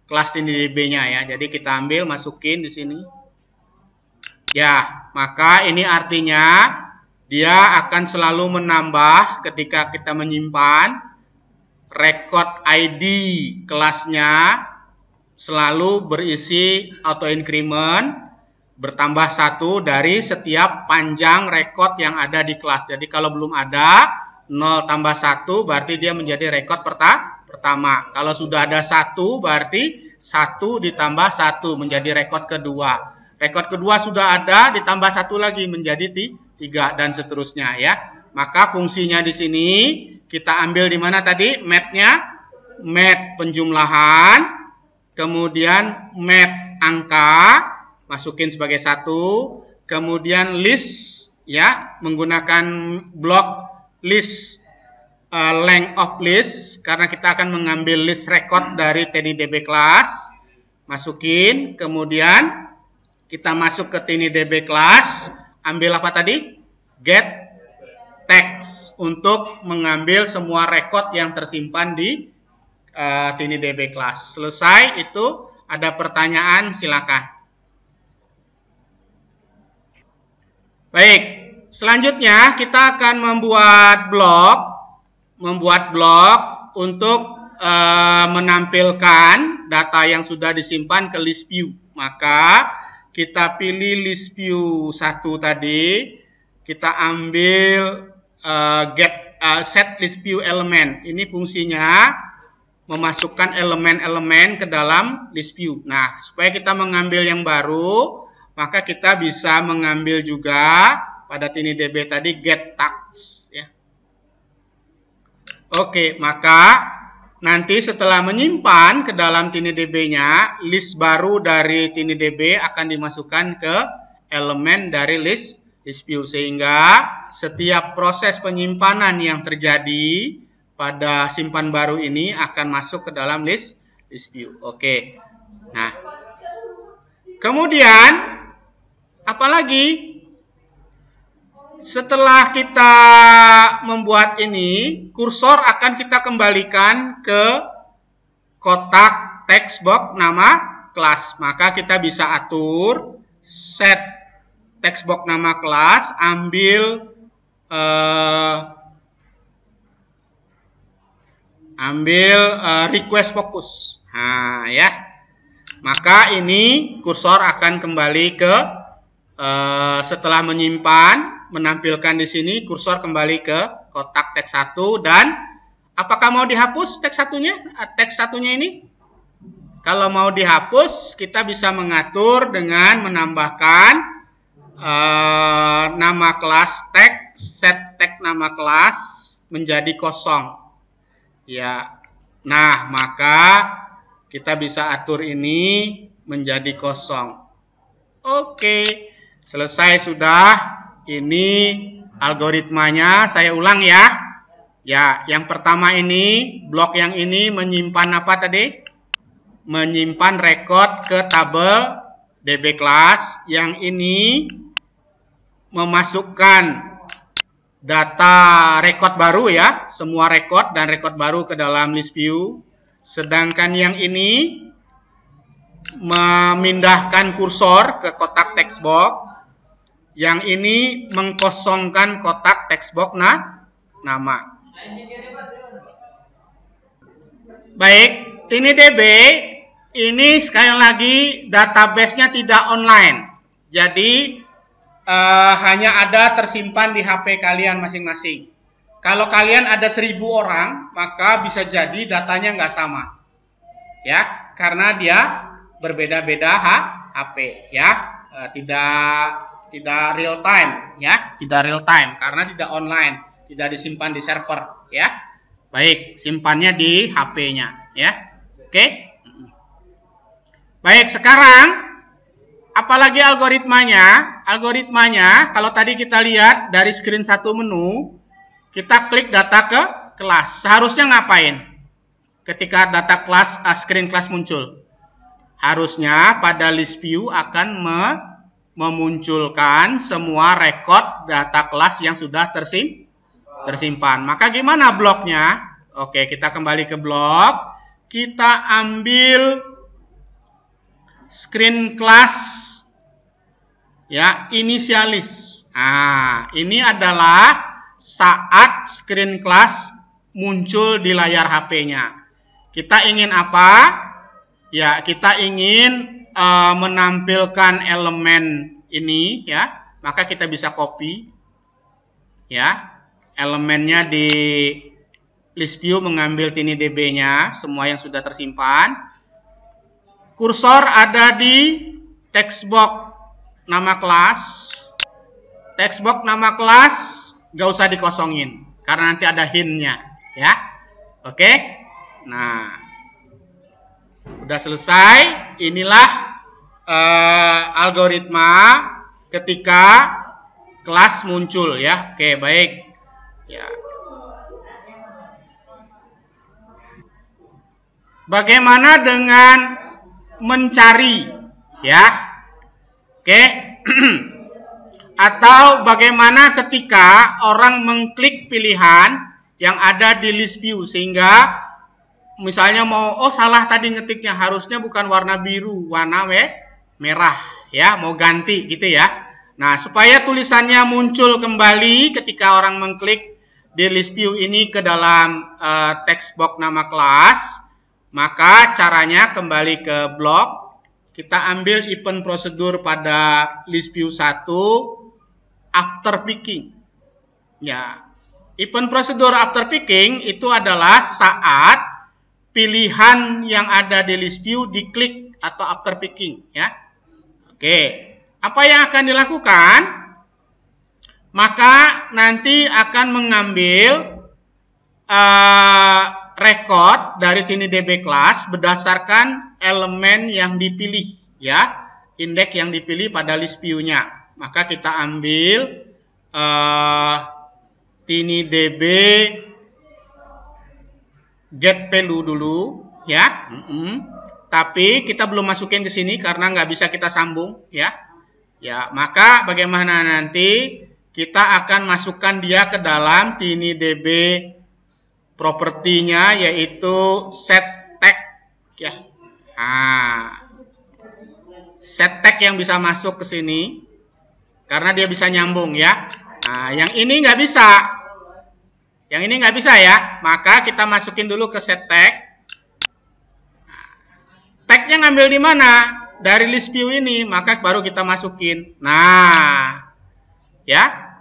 kelas TiniDB-nya ya. Jadi kita ambil, masukin di sini. Ya, maka ini artinya dia akan selalu menambah ketika kita menyimpan record ID kelasnya selalu berisi auto increment bertambah 1 dari setiap panjang record yang ada di kelas. Jadi kalau belum ada 0 tambah 1 berarti dia menjadi record pertama. Kalau sudah ada 1 berarti 1 ditambah 1 menjadi record kedua. Record kedua sudah ada ditambah 1 lagi menjadi 3 dan seterusnya ya. Maka fungsinya di sini kita ambil di mana tadi matnya? Mat penjumlahan. Kemudian mat angka, masukin sebagai 1. Kemudian list, ya, menggunakan blok list length of list, karena kita akan mengambil list record dari TiniDB class. Masukin, kemudian kita masuk ke TiniDB class, ambil apa tadi? Get text, untuk mengambil semua record yang tersimpan di TiniDB class. Selesai itu, ada pertanyaan silakan. Baik, selanjutnya kita akan membuat blok untuk menampilkan data yang sudah disimpan ke list view. Maka kita pilih list view 1 tadi, kita ambil set list view element. Ini fungsinya memasukkan elemen-elemen ke dalam list view. Nah, supaya kita mengambil yang baru, maka kita bisa mengambil juga pada TiniDB tadi get tax ya. Oke, maka nanti setelah menyimpan ke dalam TiniDB-nya, list baru dari TiniDB akan dimasukkan ke elemen dari list view, sehingga setiap proses penyimpanan yang terjadi pada simpan baru ini akan masuk ke dalam list view. Oke. Nah, kemudian apalagi setelah kita membuat ini, kursor akan kita kembalikan ke kotak text box nama kelas. Maka kita bisa atur set text box nama kelas, ambil request fokus. Nah, ya. Maka ini kursor akan kembali ke setelah menyimpan, menampilkan di sini, kursor kembali ke kotak teks 1. Dan apakah mau dihapus teks satunya? Teks satunya ini? Kalau mau dihapus, kita bisa mengatur dengan menambahkan nama kelas teks, set teks nama kelas menjadi kosong. Ya, nah maka kita bisa atur ini menjadi kosong. Oke, selesai sudah. Ini algoritmanya, saya ulang ya. Ya, yang pertama ini, blok yang ini menyimpan apa tadi? Menyimpan record ke tabel DB class. Yang ini memasukkan data record baru ya, semua record dan record baru ke dalam list view. Sedangkan yang ini memindahkan kursor ke kotak text box. Yang ini mengkosongkan kotak text box nama. Baik, TiniDB ini sekali lagi database-nya tidak online. Jadi hanya ada tersimpan di HP kalian masing-masing. Kalau kalian ada 1000 orang, maka bisa jadi datanya nggak sama. Ya, karena dia berbeda-beda HP ya. Tidak real time ya, tidak real time karena tidak online, tidak disimpan di server ya. Baik, simpannya di HP-nya ya. Oke. Baik, sekarang apalagi algoritmanya? Algoritmanya kalau tadi kita lihat dari screen 1 menu, kita klik data ke kelas. Seharusnya ngapain? Ketika data kelas screen kelas muncul. Harusnya pada list view akan memunculkan semua rekod data kelas yang sudah tersimpan. Maka gimana bloknya? Oke, kita kembali ke blok. Kita ambil screen class ya, inisialis. Nah, ini adalah saat screen class muncul di layar HP-nya. Kita ingin apa? Ya, kita ingin menampilkan elemen ini ya, maka kita bisa copy ya elemennya di list view, mengambil TinyDB-nya semua yang sudah tersimpan. Kursor ada di text box nama kelas. Text box nama kelas gak usah dikosongin karena nanti ada hint-nya ya. Oke. Nah, udah selesai. Inilah algoritma ketika kelas muncul ya. Oke, baik. Ya. Bagaimana dengan mencari ya? Oke. Atau bagaimana ketika orang mengklik pilihan yang ada di list view sehingga misalnya mau salah tadi ngetiknya, harusnya bukan warna biru, warna merah ya, mau ganti gitu ya. Nah, supaya tulisannya muncul kembali ketika orang mengklik di list view ini ke dalam text box nama kelas, maka caranya kembali ke blok, kita ambil event prosedur pada list view 1 after picking. Ya, event prosedur after picking itu adalah saat pilihan yang ada di list view diklik atau after picking ya. Oke, apa yang akan dilakukan? Maka nanti akan mengambil record dari TinyDB class berdasarkan elemen yang dipilih ya, indeks yang dipilih pada list view-nya. Maka kita ambil TinyDB get value dulu ya. Tapi kita belum masukin ke sini karena nggak bisa kita sambung ya. Ya, maka bagaimana nanti kita akan masukkan dia ke dalam TinyDB propertinya, yaitu set tag ya. Nah, set tag yang bisa masuk ke sini karena dia bisa nyambung ya. Nah, yang ini nggak bisa. Yang ini nggak bisa ya, maka kita masukin dulu ke set tag. Tagnya ngambil di mana? Dari list view ini, maka baru kita masukin. Nah, ya,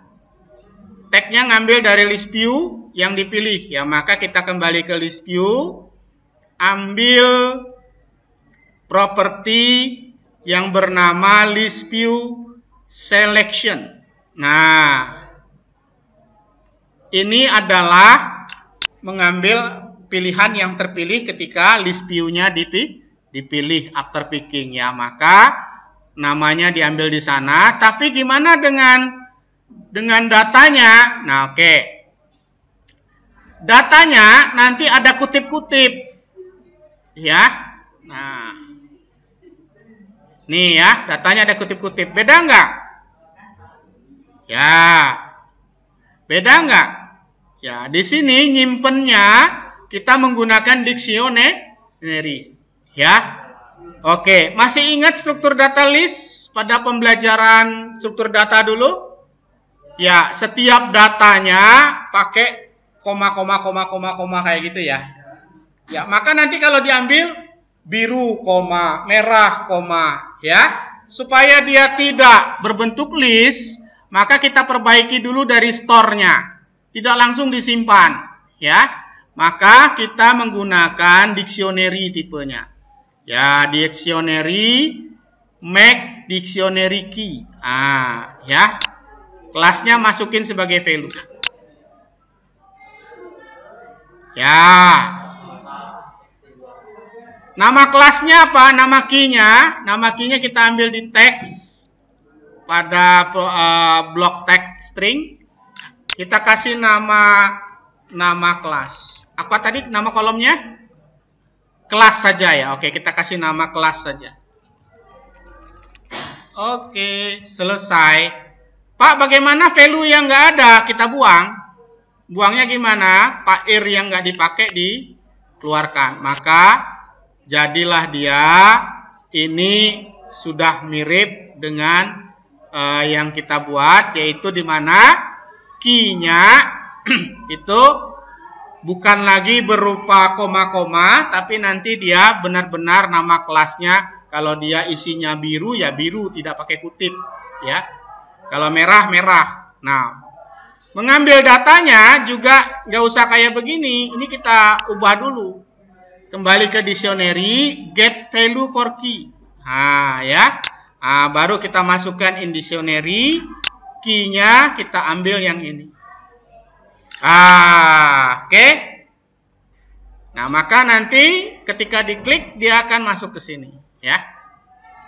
tagnya ngambil dari list view yang dipilih ya, maka kita kembali ke list view, ambil properti yang bernama list view selection. Nah, ini adalah mengambil pilihan yang terpilih ketika list view-nya dipilih after picking ya, maka namanya diambil di sana. Tapi gimana dengan datanya? Nah, oke. Datanya nanti ada kutip-kutip ya. Nah, nih ya, datanya ada kutip-kutip. Beda nggak? Ya, beda nggak? Ya, di sini nyimpennya kita menggunakan dictionary. Ya, oke. Masih ingat struktur data list pada pembelajaran struktur data dulu? Ya, setiap datanya pakai koma kayak gitu ya. Ya, maka nanti kalau diambil biru koma, merah koma, ya, supaya dia tidak berbentuk list, maka kita perbaiki dulu dari store-nya, tidak langsung disimpan, ya. Maka kita menggunakan dictionary tipenya. Ya, dictionary, make dictionary key. Ya. Kelasnya masukin sebagai value. Ya. Nama kelasnya apa? Nama key-nya. Nama key-nya kita ambil di text pada blok text string. Kita kasih nama kelas. Apa tadi nama kolomnya? Kelas saja ya. Oke, kita kasih nama kelas saja. Oke, selesai. Pak, bagaimana value yang nggak ada kita buang? Buangnya gimana? Pak ir yang nggak dipakai dikeluarkan. Maka jadilah dia ini sudah mirip dengan yang kita buat, yaitu di mana key-nya itu bukan lagi berupa koma-koma, tapi nanti dia benar-benar nama kelasnya. Kalau dia isinya biru, ya biru, tidak pakai kutip. Ya. Kalau merah, merah. Nah, mengambil datanya juga nggak usah kayak begini. Ini kita ubah dulu. Kembali ke dictionary, get value for key. Ya. Baru kita masukkan in dictionary, key-nya kita ambil yang ini. Oke. Nah, maka nanti ketika diklik dia akan masuk ke sini, ya.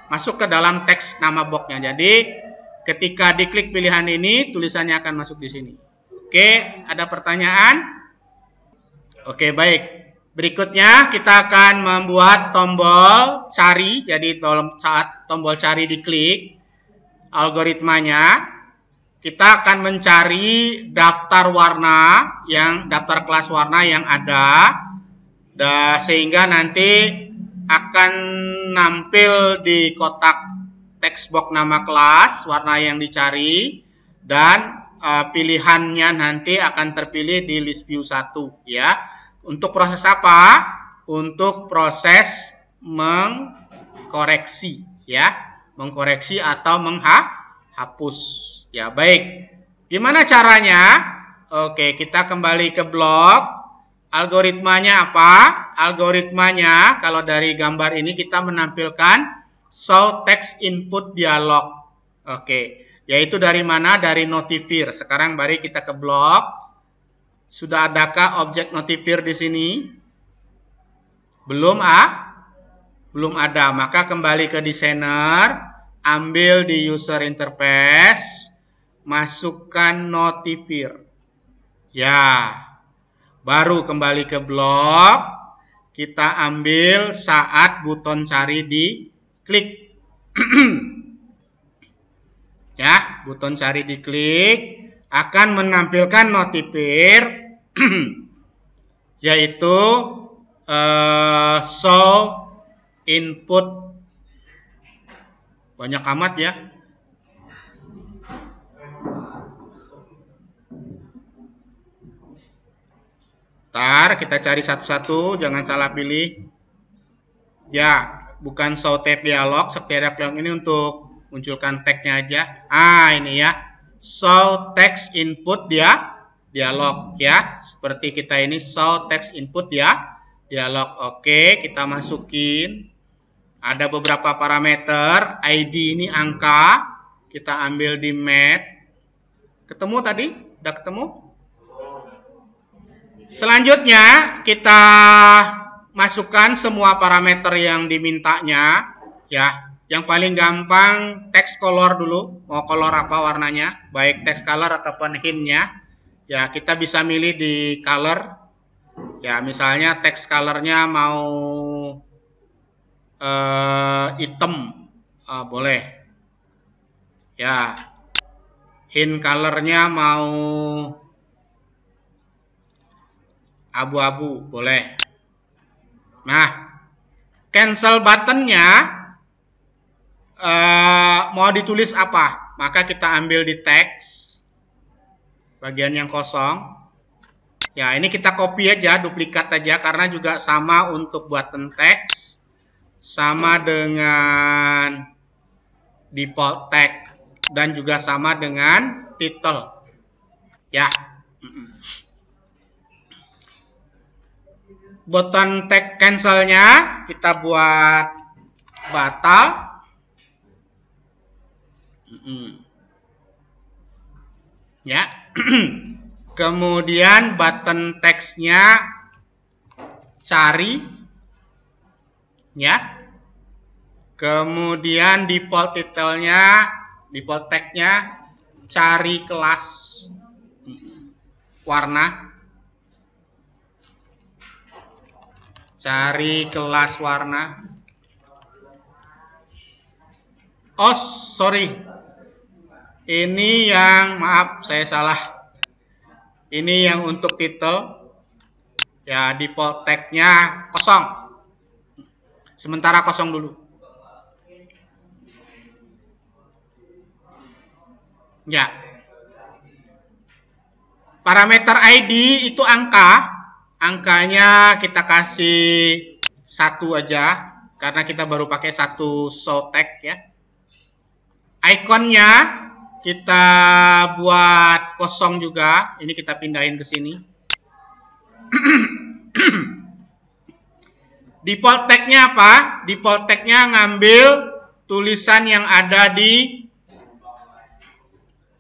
Masuk ke dalam teks nama boxnya. Jadi, ketika diklik pilihan ini, tulisannya akan masuk di sini. Oke, ada pertanyaan? Oke, baik. Berikutnya kita akan membuat tombol cari. Jadi saat tombol cari diklik, algoritmanya kita akan mencari daftar kelas warna yang ada, sehingga nanti akan nampil di kotak text box nama kelas warna yang dicari, dan pilihannya nanti akan terpilih di list view 1, ya. Untuk proses apa? Untuk proses mengkoreksi, ya, mengkoreksi atau menghapus. Ya, baik. Gimana caranya? Oke, kita kembali ke blok. Algoritmanya apa? Algoritmanya, kalau dari gambar ini kita menampilkan show text input dialog. Oke, yaitu dari mana? Dari notifier. Sekarang mari kita ke blok. Sudah adakah objek notifier di sini? Belum, belum ada. Maka kembali ke designer, ambil di user interface, masukkan notifier. Ya, baru kembali ke blok, kita ambil saat buton cari diklik. Ya, buton cari diklik akan menampilkan notifier, yaitu show input. Banyak amat ya. Ntar kita cari satu-satu, jangan salah pilih. Ya, bukan show tab dialog. Setiap dialog ini untuk munculkan tagnya aja. Ini ya. Show text input dialog, ya. Seperti kita ini show text input dialog. Oke, kita masukin. Ada beberapa parameter. ID ini angka. Kita ambil di map. Ketemu tadi? Udah ketemu? Selanjutnya kita masukkan semua parameter yang dimintanya, ya. Yang paling gampang text color dulu. Mau color apa warnanya? Baik text color ataupun hint-nya. Ya, kita bisa milih di color. Ya, misalnya text color-nya mau hitam, boleh. Ya, hint color-nya mau abu-abu, boleh. Nah, cancel button-nya mau ditulis apa? Maka kita ambil di teks bagian yang kosong. Ya, ini kita copy aja, duplikat aja, karena juga sama untuk button teks, sama dengan default tag, dan juga sama dengan title. Ya. button tag cancelnya kita buat batal. Ya. Kemudian button text-nya cari. Ya. Kemudian default title-nya, default tag-nya cari kelas warna. Cari kelas warna. Oh, sorry. Ini yang, maaf, saya salah. Ini yang untuk title. Ya, default tag-nya kosong. Sementara kosong dulu. Ya. Parameter ID itu angka. Angkanya kita kasih 1 aja. Karena kita baru pakai 1 show tag ya. Ikonnya kita buat kosong juga. Ini kita pindahin ke sini. Default tag-nya apa? Default tag-nya ngambil tulisan yang ada di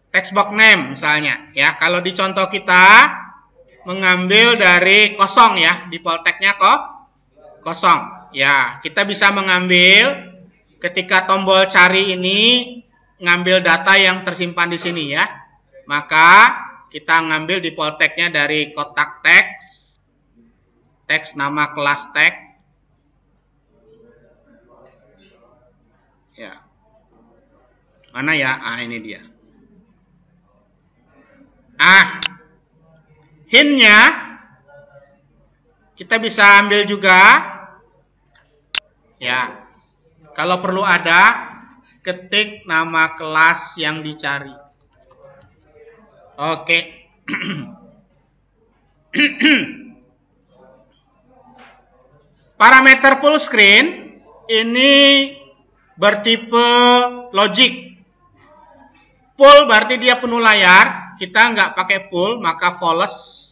text box name misalnya. Ya, kalau di contoh kita mengambil dari kosong ya. Default tag-nya kok kosong. Ya, kita bisa mengambil ketika tombol cari ini ngambil data yang tersimpan di sini ya. Maka kita ngambil default tag-nya dari kotak teks, teks nama kelas tag. Ya. Mana ya? Ah, ini dia. Hint-nya kita bisa ambil juga. Ya. Kalau perlu ada, ketik nama kelas yang dicari. Oke. Parameter full screen ini bertipe logic. Full berarti dia penuh layar. Kita nggak pakai full, maka false.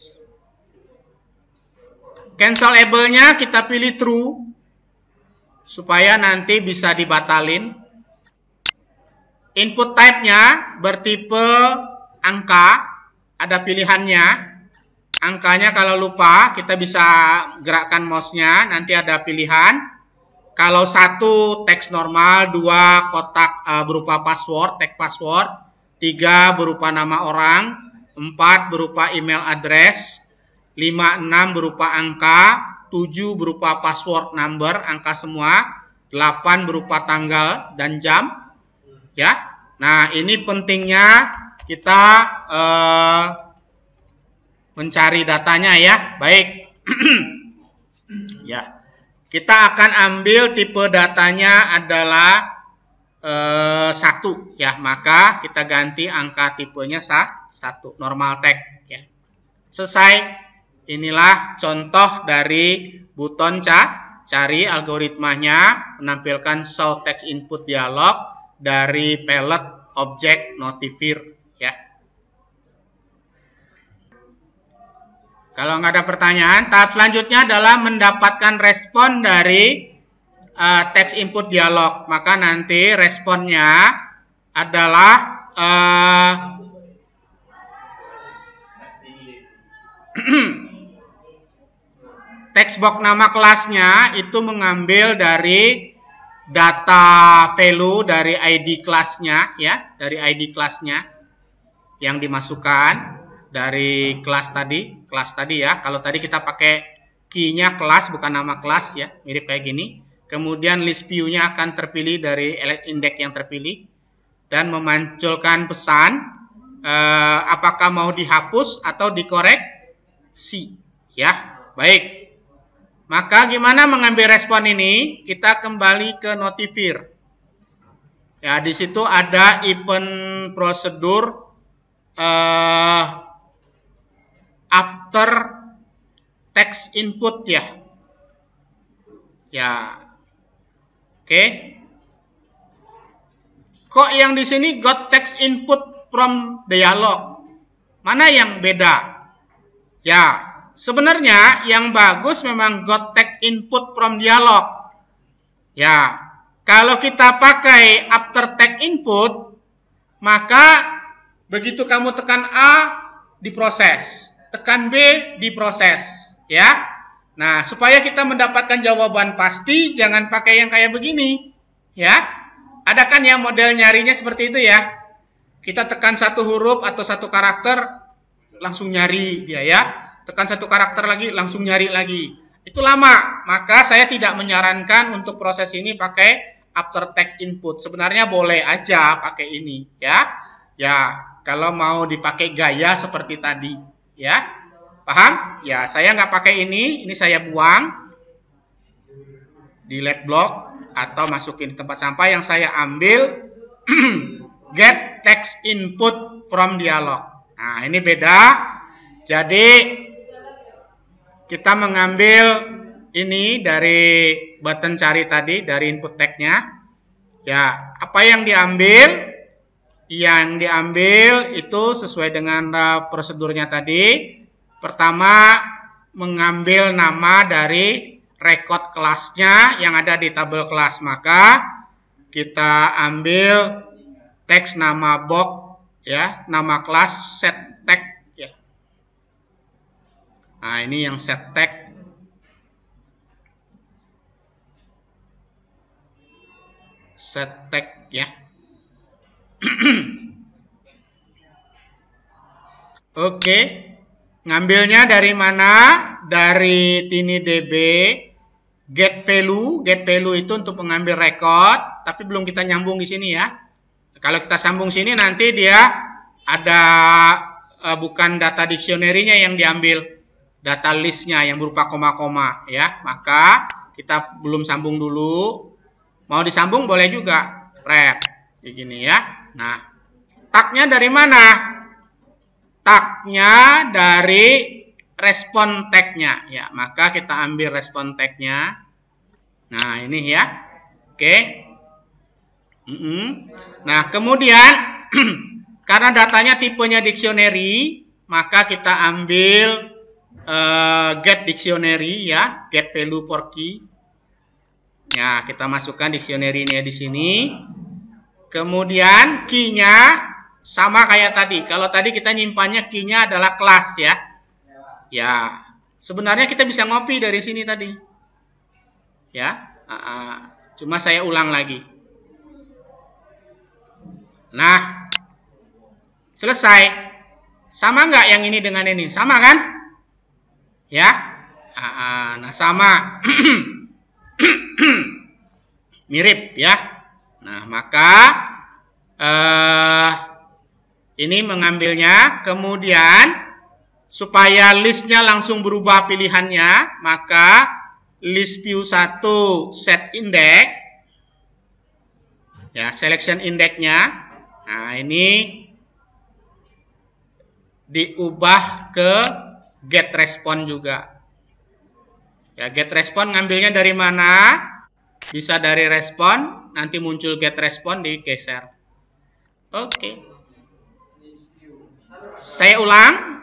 Cancelable-nya kita pilih true supaya nanti bisa dibatalin. Input type-nya bertipe angka, ada pilihannya. Angkanya kalau lupa, kita bisa gerakkan mouse-nya, nanti ada pilihan. Kalau 1 teks normal, 2 kotak berupa password, tag password, 3 berupa nama orang, 4 berupa email address, 5, 6 berupa angka, 7 berupa password number, angka semua, 8 berupa tanggal dan jam. Ya, nah ini pentingnya kita mencari datanya ya. Baik, ya, kita akan ambil tipe datanya adalah 1 ya, maka kita ganti angka tipenya 1, normal tag ya. Selesai. Inilah contoh dari button cari. Algoritmanya menampilkan show text input dialog dari palette object notifier ya. Kalau nggak ada pertanyaan, tahap selanjutnya adalah mendapatkan respon dari text input dialog. Maka nanti responnya adalah text box nama kelasnya itu mengambil dari data value dari ID kelasnya ya, dari ID kelasnya yang dimasukkan dari kelas tadi ya. Kalau tadi kita pakai key-nya kelas bukan nama kelas ya, mirip kayak gini. Kemudian list view-nya akan terpilih dari index yang terpilih dan memunculkan pesan apakah mau dihapus atau dikoreksi ya. Baik. Maka gimana mengambil respon ini? Kita kembali ke notifier. Ya, di situ ada event prosedur after text input ya. Ya. Oke. Kok yang di sini got text input from dialog? Mana yang beda? Ya, sebenarnya yang bagus memang got tag input from dialog. Ya, kalau kita pakai after tag input, maka begitu kamu tekan A, diproses. Tekan B, diproses. Ya. Nah, supaya kita mendapatkan jawaban pasti, jangan pakai yang kayak begini. Ya. Ada kan yang model nyarinya seperti itu ya. Kita tekan satu huruf atau satu karakter, langsung nyari dia ya. Tekan satu karakter lagi, langsung nyari lagi. Itu lama, maka saya tidak menyarankan untuk proses ini pakai after tag input. Sebenarnya boleh aja pakai ini, ya. Ya, kalau mau dipakai gaya seperti tadi, ya. Paham? Ya, saya nggak pakai ini saya buang. Delete block atau masukin di tempat sampah yang saya ambil get text input from dialog. Nah, ini beda. Jadi kita mengambil ini dari button cari tadi, dari input tag-nya. Ya, apa yang diambil? Yang diambil itu sesuai dengan prosedurnya tadi. Pertama, mengambil nama dari record kelasnya yang ada di tabel kelas. Maka kita ambil teks nama box, ya, nama kelas set tag. Nah, ini yang set tag. Set tag ya. Oke. Ngambilnya dari mana? Dari TinyDB. Get value. Get value itu untuk mengambil record, tapi belum kita nyambung di sini ya. Kalau kita sambung sini nanti dia ada bukan data dictionary-nya yang diambil, data list-nya yang berupa koma-koma ya. Maka kita belum sambung dulu. Mau disambung boleh juga. Prep. Kayak gini ya. Nah, tag-nya dari mana? Tag-nya dari respon tag-nya ya. Maka kita ambil respon tag-nya. Nah, ini ya. Oke. Nah, kemudian karena datanya tipenya dictionary, maka kita ambil get dictionary ya, get value for key. Ya, kita masukkan dictionary-nya di sini. Kemudian key-nya sama kayak tadi. Kalau tadi kita nyimpannya key-nya adalah kelas ya. Ya, sebenarnya kita bisa ngopi dari sini tadi. Ya, cuma saya ulang lagi. Nah, selesai. Sama nggak yang ini dengan ini? Sama kan? Ya, nah sama. Mirip ya. Nah, maka ini mengambilnya. Kemudian supaya listnya langsung berubah pilihannya, maka list view 1 set index ya, selection index-nya. Nah, ini diubah ke get respon juga. Ya, get respon ngambilnya dari mana? Bisa dari respon, nanti muncul get respon, digeser. Oke. Saya ulang.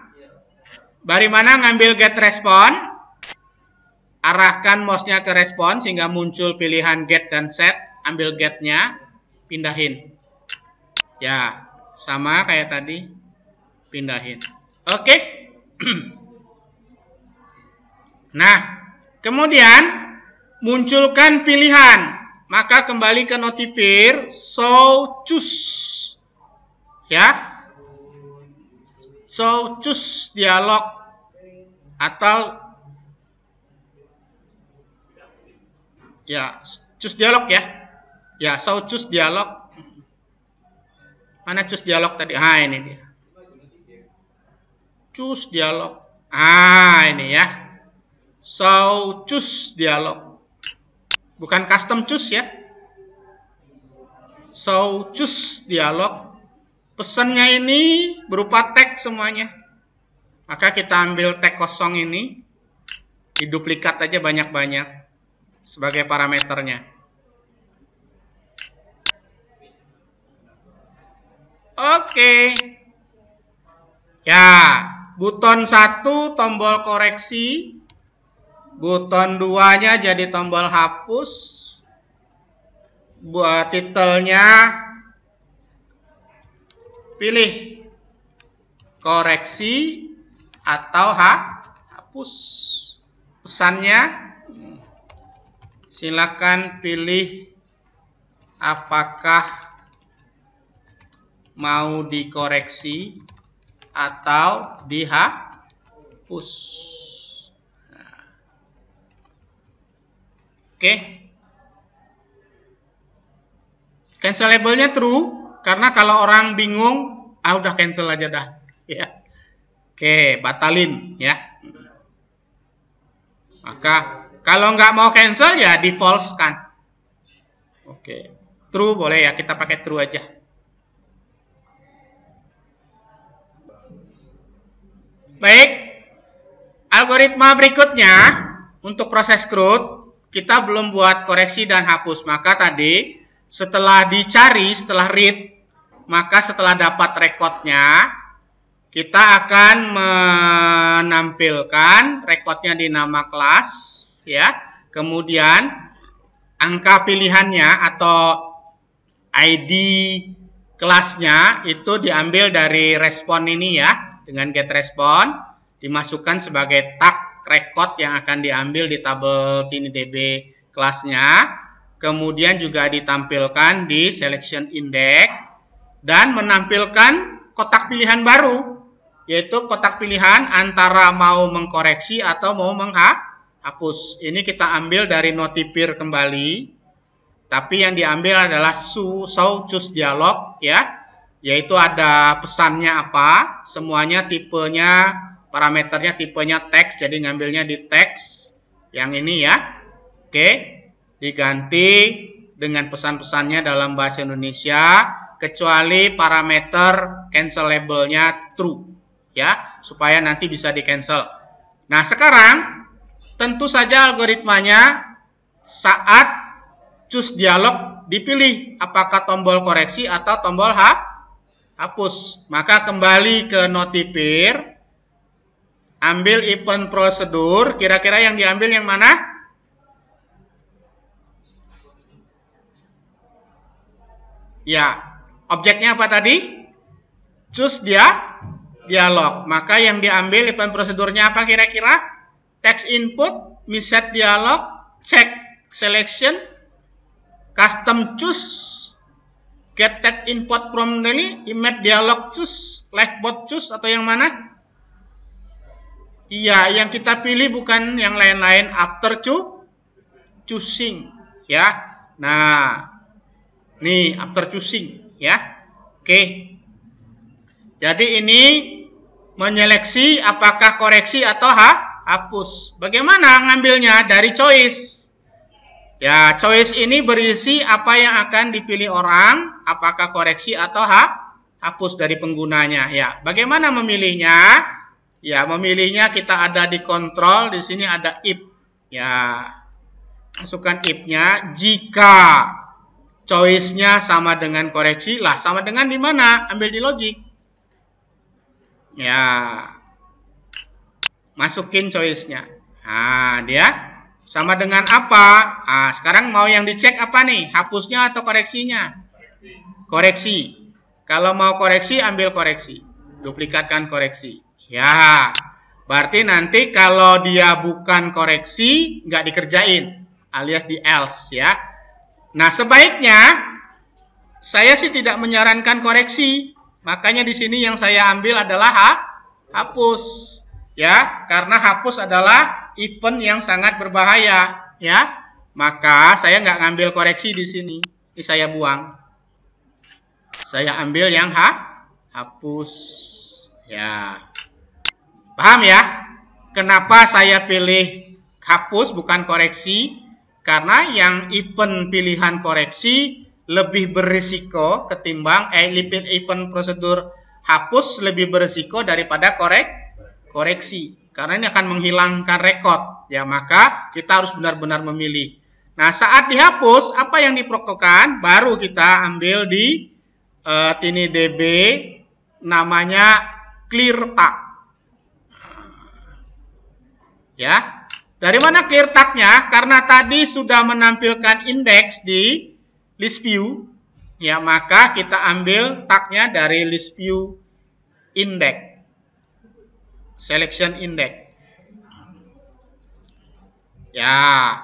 Dari mana ngambil get respon? Arahkan mouse-nya ke respon sehingga muncul pilihan get dan set. Ambil get-nya, pindahin. Ya, sama kayak tadi. Pindahin. Oke. Nah, kemudian munculkan pilihan. Maka kembali ke notifier, show choose. Ya. Show choose dialog atau ya, choose dialog ya. Ya, show choose dialog. Mana choose dialog tadi? Ah, ini dia. Choose dialog. Ah, ini ya. Show choose dialog. Bukan custom choose ya. Show choose dialog. Pesannya ini berupa tag semuanya. Maka kita ambil tag kosong ini. Diduplikat aja banyak-banyak sebagai parameternya. Oke. Ya. Button 1 tombol koreksi, button 2-nya jadi tombol hapus, buat titelnya pilih koreksi atau hapus. Pesannya silakan pilih apakah mau dikoreksi atau dihapus. Oke. Cancelable-nya true karena kalau orang bingung, udah cancel aja dah, ya. Oke, batalin ya. Maka kalau nggak mau cancel ya di false kan. Oke, true boleh ya, kita pakai true aja. Baik, algoritma berikutnya untuk proses CRUD kita belum buat koreksi dan hapus. Maka tadi setelah dicari, setelah read, maka setelah dapat rekodnya, kita akan menampilkan rekodnya di nama kelas, ya. Kemudian angka pilihannya atau ID kelasnya itu diambil dari respon ini ya, dengan get respon, dimasukkan sebagai tag record yang akan diambil di tabel TiniDB kelasnya. Kemudian juga ditampilkan di selection index dan menampilkan kotak pilihan baru, yaitu kotak pilihan antara mau mengkoreksi atau mau menghapus. Ini kita ambil dari notifier kembali, tapi yang diambil adalah show choose dialog ya, yaitu ada pesannya apa, semuanya tipenya, parameternya tipenya teks, jadi ngambilnya di teks yang ini ya. Oke, diganti dengan pesan-pesannya dalam bahasa Indonesia, kecuali parameter cancelable-nya true ya, supaya nanti bisa di cancel. Nah, sekarang tentu saja algoritmanya saat choose dialog dipilih apakah tombol koreksi atau tombol hapus. Maka kembali ke notifier, ambil event prosedur, kira-kira yang diambil yang mana? Ya, objeknya apa tadi? Choose dialog. Maka yang diambil event prosedurnya apa kira-kira? Text input, set dialog, check selection, custom choose, get text input from ini, image dialog choose, lifeboat choose, atau yang mana? Iya, yang kita pilih bukan yang lain-lain, after choosing ya. Nah, nih after choosing ya. Oke. Jadi ini menyeleksi apakah koreksi atau hapus. Bagaimana ngambilnya? Dari choice. Ya, choice ini berisi apa yang akan dipilih orang, apakah koreksi atau hapus dari penggunanya. Ya, bagaimana memilihnya? Ya, memilihnya kita ada di kontrol, di sini ada if. Ya, masukkan if-nya. Jika choice-nya sama dengan koreksi, lah sama dengan di mana? Ambil di logic. Ya, masukin choice-nya. Nah, dia sama dengan apa? Nah, sekarang mau yang dicek apa nih? Hapusnya atau koreksinya? Koreksi. Kalau mau koreksi, ambil koreksi. Duplikatkan koreksi. Ya, berarti nanti kalau dia bukan koreksi, nggak dikerjain. Alias di else ya. Nah, sebaiknya saya sih tidak menyarankan koreksi. Makanya di sini yang saya ambil adalah hapus. Ya, karena hapus adalah event yang sangat berbahaya, ya. Maka saya nggak ngambil koreksi di sini. Ini saya buang. Saya ambil yang hapus. Ya. Paham ya? Kenapa saya pilih hapus bukan koreksi? Karena yang event pilihan koreksi lebih berisiko ketimbang event prosedur hapus lebih berisiko daripada koreksi. Karena ini akan menghilangkan rekod. Ya, maka kita harus benar-benar memilih. Nah, saat dihapus, apa yang diperlakukan? Baru kita ambil di TiniDB namanya clear tag. Ya. Dari mana clear tag-nya? Karena tadi sudah menampilkan indeks di list view, ya, maka kita ambil tag-nya dari list view index, selection index. Ya.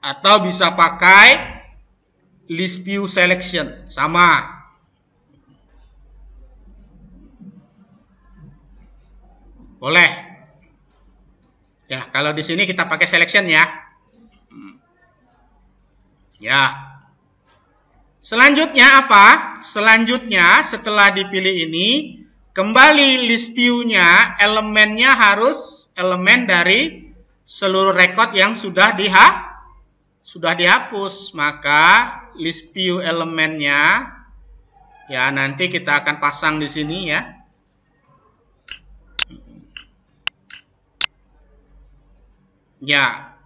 Atau bisa pakai list view selection, sama. Boleh. Ya, kalau di sini kita pakai selection ya. Ya. Selanjutnya apa? Selanjutnya setelah dipilih ini, kembali list view-nya, elemennya harus elemen dari seluruh record yang sudah dihapus. Maka list view elemennya, ya, nanti kita akan pasang di sini ya. Ya,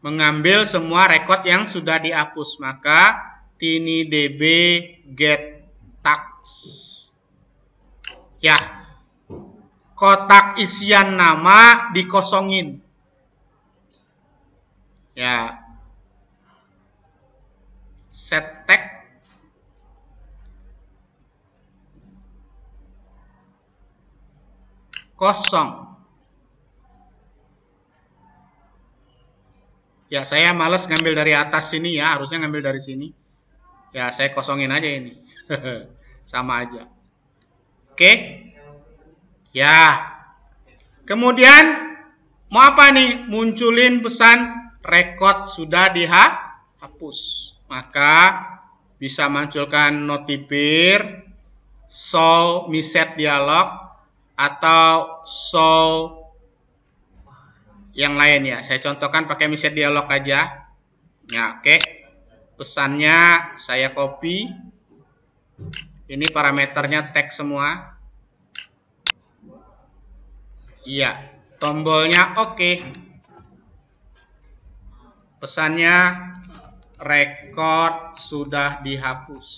mengambil semua record yang sudah dihapus, maka tinidb get tags. Ya, kotak isian nama dikosongin. Ya, set tag kosong. Ya, saya males ngambil dari atas sini ya, harusnya ngambil dari sini. Ya, saya kosongin aja ini. Sama aja. Oke. Ya. Kemudian mau apa nih? Munculin pesan record sudah dihapus. Maka bisa munculkan notifir, show message dialog, atau show yang lain ya. Saya contohkan pakai message dialog aja. Ya, oke. Pesannya saya copy. Ini parameternya tag semua. Iya, tombolnya oke. Pesannya record sudah dihapus.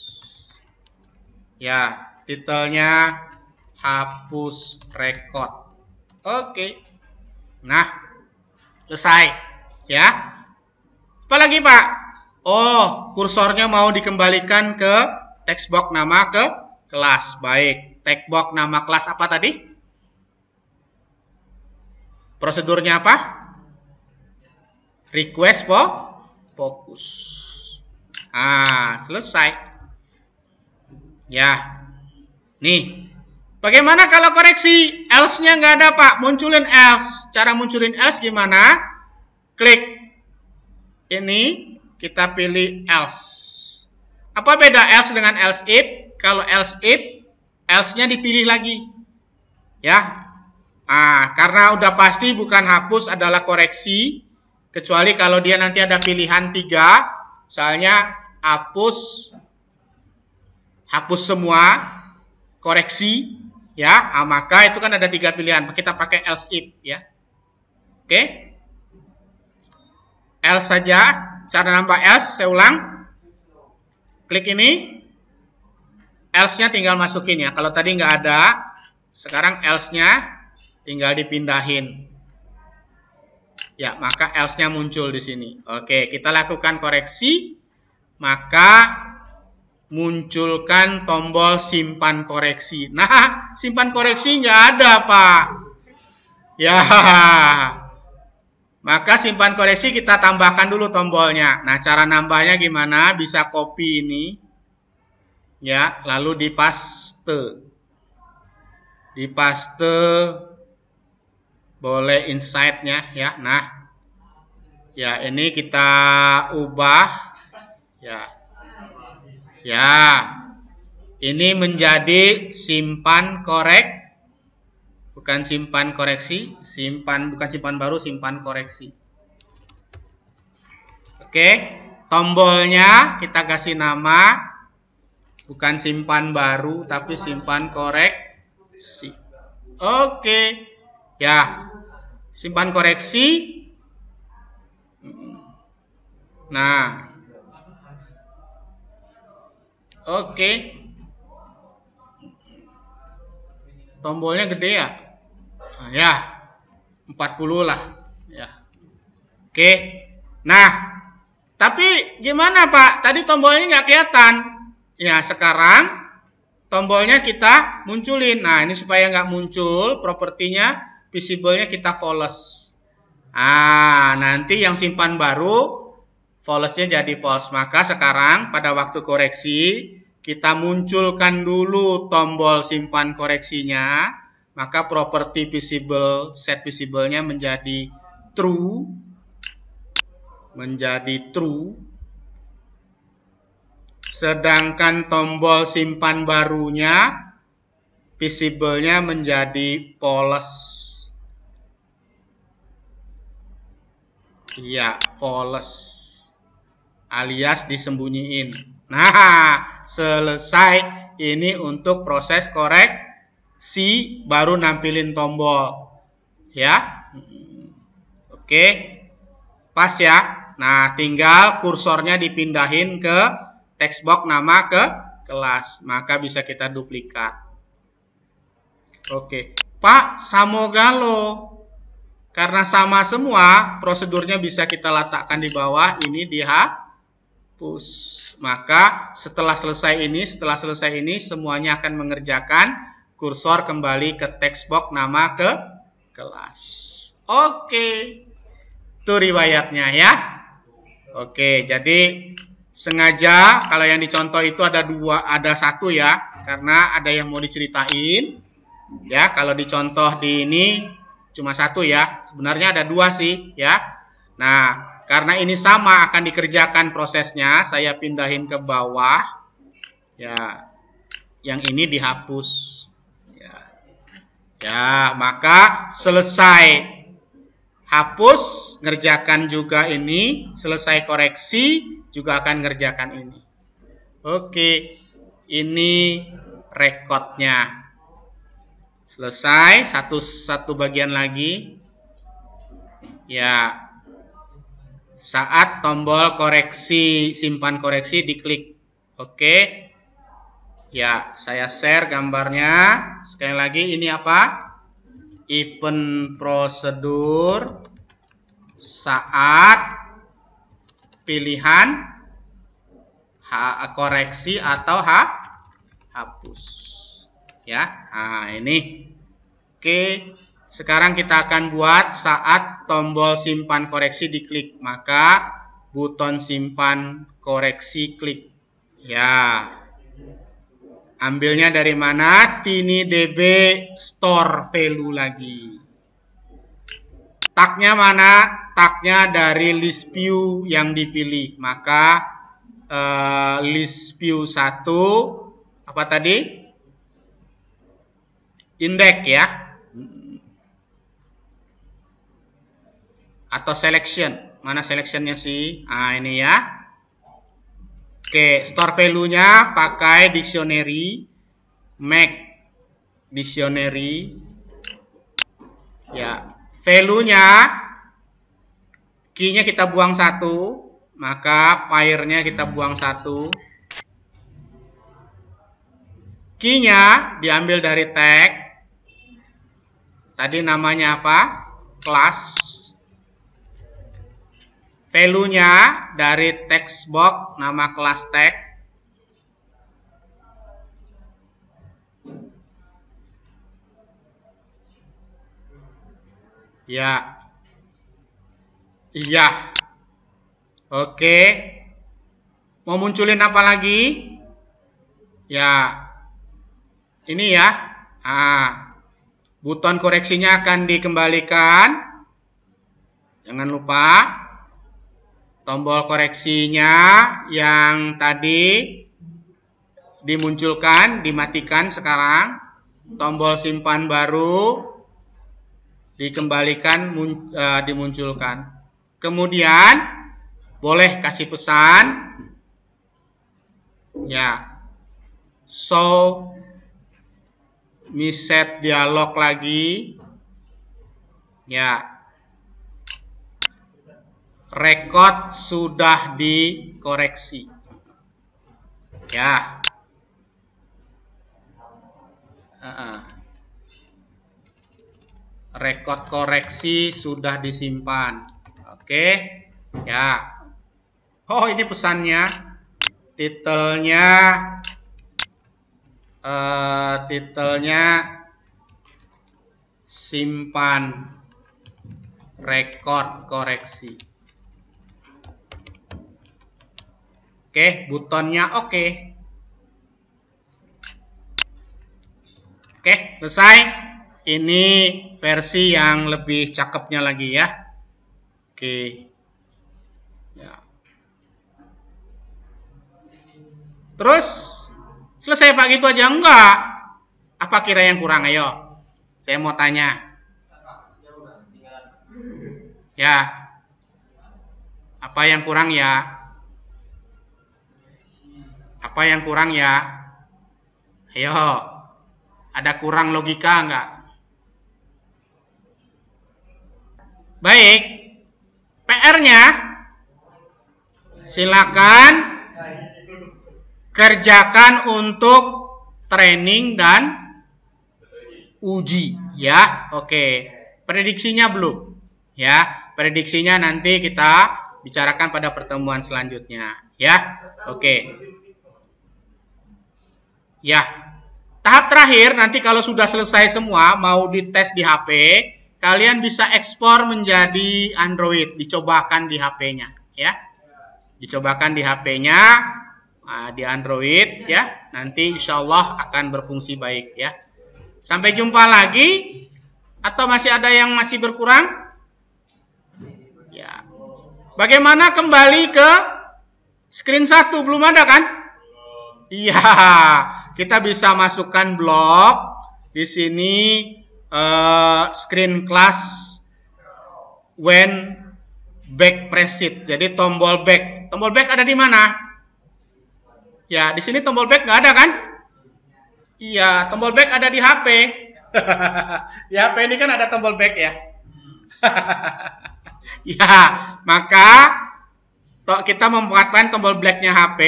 Ya, titelnya hapus record. Oke. Nah, selesai, ya. Apalagi Pak? Oh, kursornya mau dikembalikan ke text box nama ke kelas. Baik, text box nama kelas apa tadi? Prosedurnya apa? Request fokus. Selesai. Ya. Nih. Bagaimana kalau koreksi? Else-nya nggak ada, Pak. Munculin else. Cara munculin else gimana? Klik ini, kita pilih else. Apa beda else dengan else if? Kalau else if, else-nya dipilih lagi. Ya. Karena udah pasti bukan hapus adalah koreksi. Kecuali kalau dia nanti ada pilihan 3. Misalnya hapus semua, koreksi. Ya, maka itu kan ada 3 pilihan. Kita pakai else if ya. Oke. Else saja. Cara nambah else, saya ulang. Klik ini. Else-nya tinggal masukin ya. Kalau tadi nggak ada, sekarang else-nya tinggal dipindahin. Ya, maka else-nya muncul di sini. Oke, kita lakukan koreksi. Maka munculkan tombol simpan koreksi. Nah, simpan koreksi nggak ada, Pak. Ya, maka simpan koreksi kita tambahkan dulu tombolnya. Nah, cara nambahnya gimana? Bisa copy ini, ya, lalu dipaste. Dipaste, boleh inside-nya, ya. Nah, ya ini kita ubah, ya. Ya, ini menjadi simpan korek, bukan simpan koreksi, bukan simpan baru, simpan koreksi. Oke, tombolnya kita kasih nama, bukan simpan baru, tapi simpan koreksi. Oke, ya, simpan koreksi. Nah. Oke. Tombolnya gede ya? Nah, ya, 40 lah. Ya. Oke. Nah, tapi gimana Pak? Tadi tombolnya nggak kelihatan. Ya, sekarang tombolnya kita munculin. Nah, ini supaya nggak muncul, propertinya visible-nya kita false. Ah, nanti yang simpan baru false-nya jadi false. Maka sekarang pada waktu koreksi kita munculkan dulu tombol simpan koreksinya. Maka properti visible, set visible-nya menjadi true. Sedangkan tombol simpan barunya visible-nya menjadi false. Iya, false. Alias disembunyiin. Nah, selesai. Ini untuk proses koreksi baru nampilin tombol. Ya. Oke. Pas ya. Nah, tinggal kursornya dipindahin ke text box nama ke kelas. Maka bisa kita duplikat. Oke. Pak, samogalo. Karena sama semua, prosedurnya bisa kita letakkan di bawah, ini dihapus. Maka setelah selesai ini, semuanya akan mengerjakan, kursor kembali ke text box nama ke kelas. Oke. Itu riwayatnya ya. Oke, jadi sengaja kalau yang dicontoh itu ada satu ya, karena ada yang mau diceritain. Ya, kalau dicontoh di ini cuma satu ya, sebenarnya ada dua sih ya. Nah, karena ini sama akan dikerjakan prosesnya, saya pindahin ke bawah ya, yang ini dihapus ya, maka selesai hapus, ngerjakan juga ini, selesai koreksi juga akan ngerjakan ini. Oke, ini rekodnya. Selesai, satu bagian lagi. Ya. Saat tombol koreksi, simpan koreksi diklik. Oke. Ya, saya share gambarnya. Sekali lagi ini apa? Event prosedur saat pilihan koreksi atau hapus. Ya, nah ini. Oke, sekarang kita akan buat saat tombol simpan koreksi diklik, maka buton simpan koreksi klik. Ya, ambilnya dari mana? TinyDB store value lagi. Tagnya mana? Tagnya dari list view yang dipilih, maka list view 1 apa tadi? Index ya, atau selection. Mana selectionnya sih? Nah ini ya. Oke, store value-nya pakai dictionary, make dictionary. Ya, value-nya key-nya kita buang 1, maka pair-nya kita buang 1. Key-nya diambil dari tag. Tadi namanya apa? Kelas. Value-nya dari text box nama kelas tag. Ya. Iya. Oke. Mau munculin apa lagi? Ya. Ini ya. Buton koreksinya akan dikembalikan. Jangan lupa. Tombol koreksinya yang tadi dimunculkan, dimatikan sekarang. Tombol simpan baru dikembalikan, dimunculkan. Kemudian boleh kasih pesan. Ya. So set dialog lagi. Ya. Record sudah dikoreksi. Ya. Rekod koreksi sudah disimpan. Oke. Ya. Oh, ini pesannya. Titelnya simpan rekod koreksi. Oke, butonnya oke. Oke, selesai. Ini versi yang lebih cakepnya lagi ya. Oke. Ya. Terus selesai Pak gitu aja? Enggak. Apa kira yang kurang? Ayo. Saya mau tanya. Ya. Apa yang kurang ya? Apa yang kurang ya? Ayo. Ada kurang logika enggak? Baik. PR-nya silakan kerjakan untuk training dan uji ya. Oke. Prediksinya belum ya. Prediksinya nanti kita bicarakan pada pertemuan selanjutnya ya. Oke. Ya. Tahap terakhir nanti kalau sudah selesai semua mau dites di HP, kalian bisa ekspor menjadi Android, dicobakan di HP-nya ya. Dicobakan di HP-nya. Nah, di Android ya, nanti insya Allah akan berfungsi baik ya. Sampai jumpa lagi, atau masih ada yang masih berkurang? Ya. Bagaimana kembali ke screen 1? Belum ada kan? Iya, kita bisa masukkan blok di sini screen class when back press it. Jadi tombol back. Tombol back ada di mana? Ya, di sini tombol back nggak ada kan? Iya, tombol back ada di HP. Di HP ini kan ada tombol back ya. Ya, maka kita membuatkan tombol backnya HP.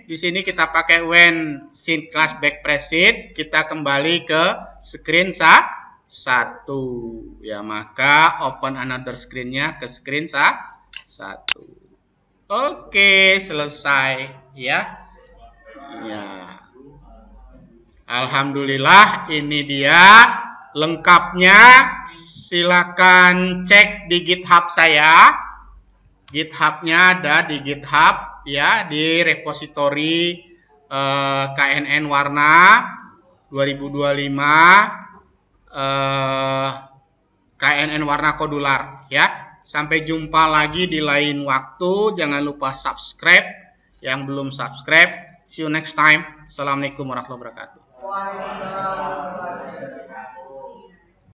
Di sini kita pakai when screen class back press it. Kita kembali ke screen 1. Ya, maka open another screen-nya ke screen 1. Oke, selesai ya. Ya. Alhamdulillah, ini dia lengkapnya. Silakan cek di GitHub saya. GitHub-nya ada di GitHub ya, di repositori KNN Warna 2025 KNN Warna Kodular ya. Sampai jumpa lagi di lain waktu. Jangan lupa subscribe yang belum subscribe. See you next time. Assalamualaikum warahmatullahi wabarakatuh.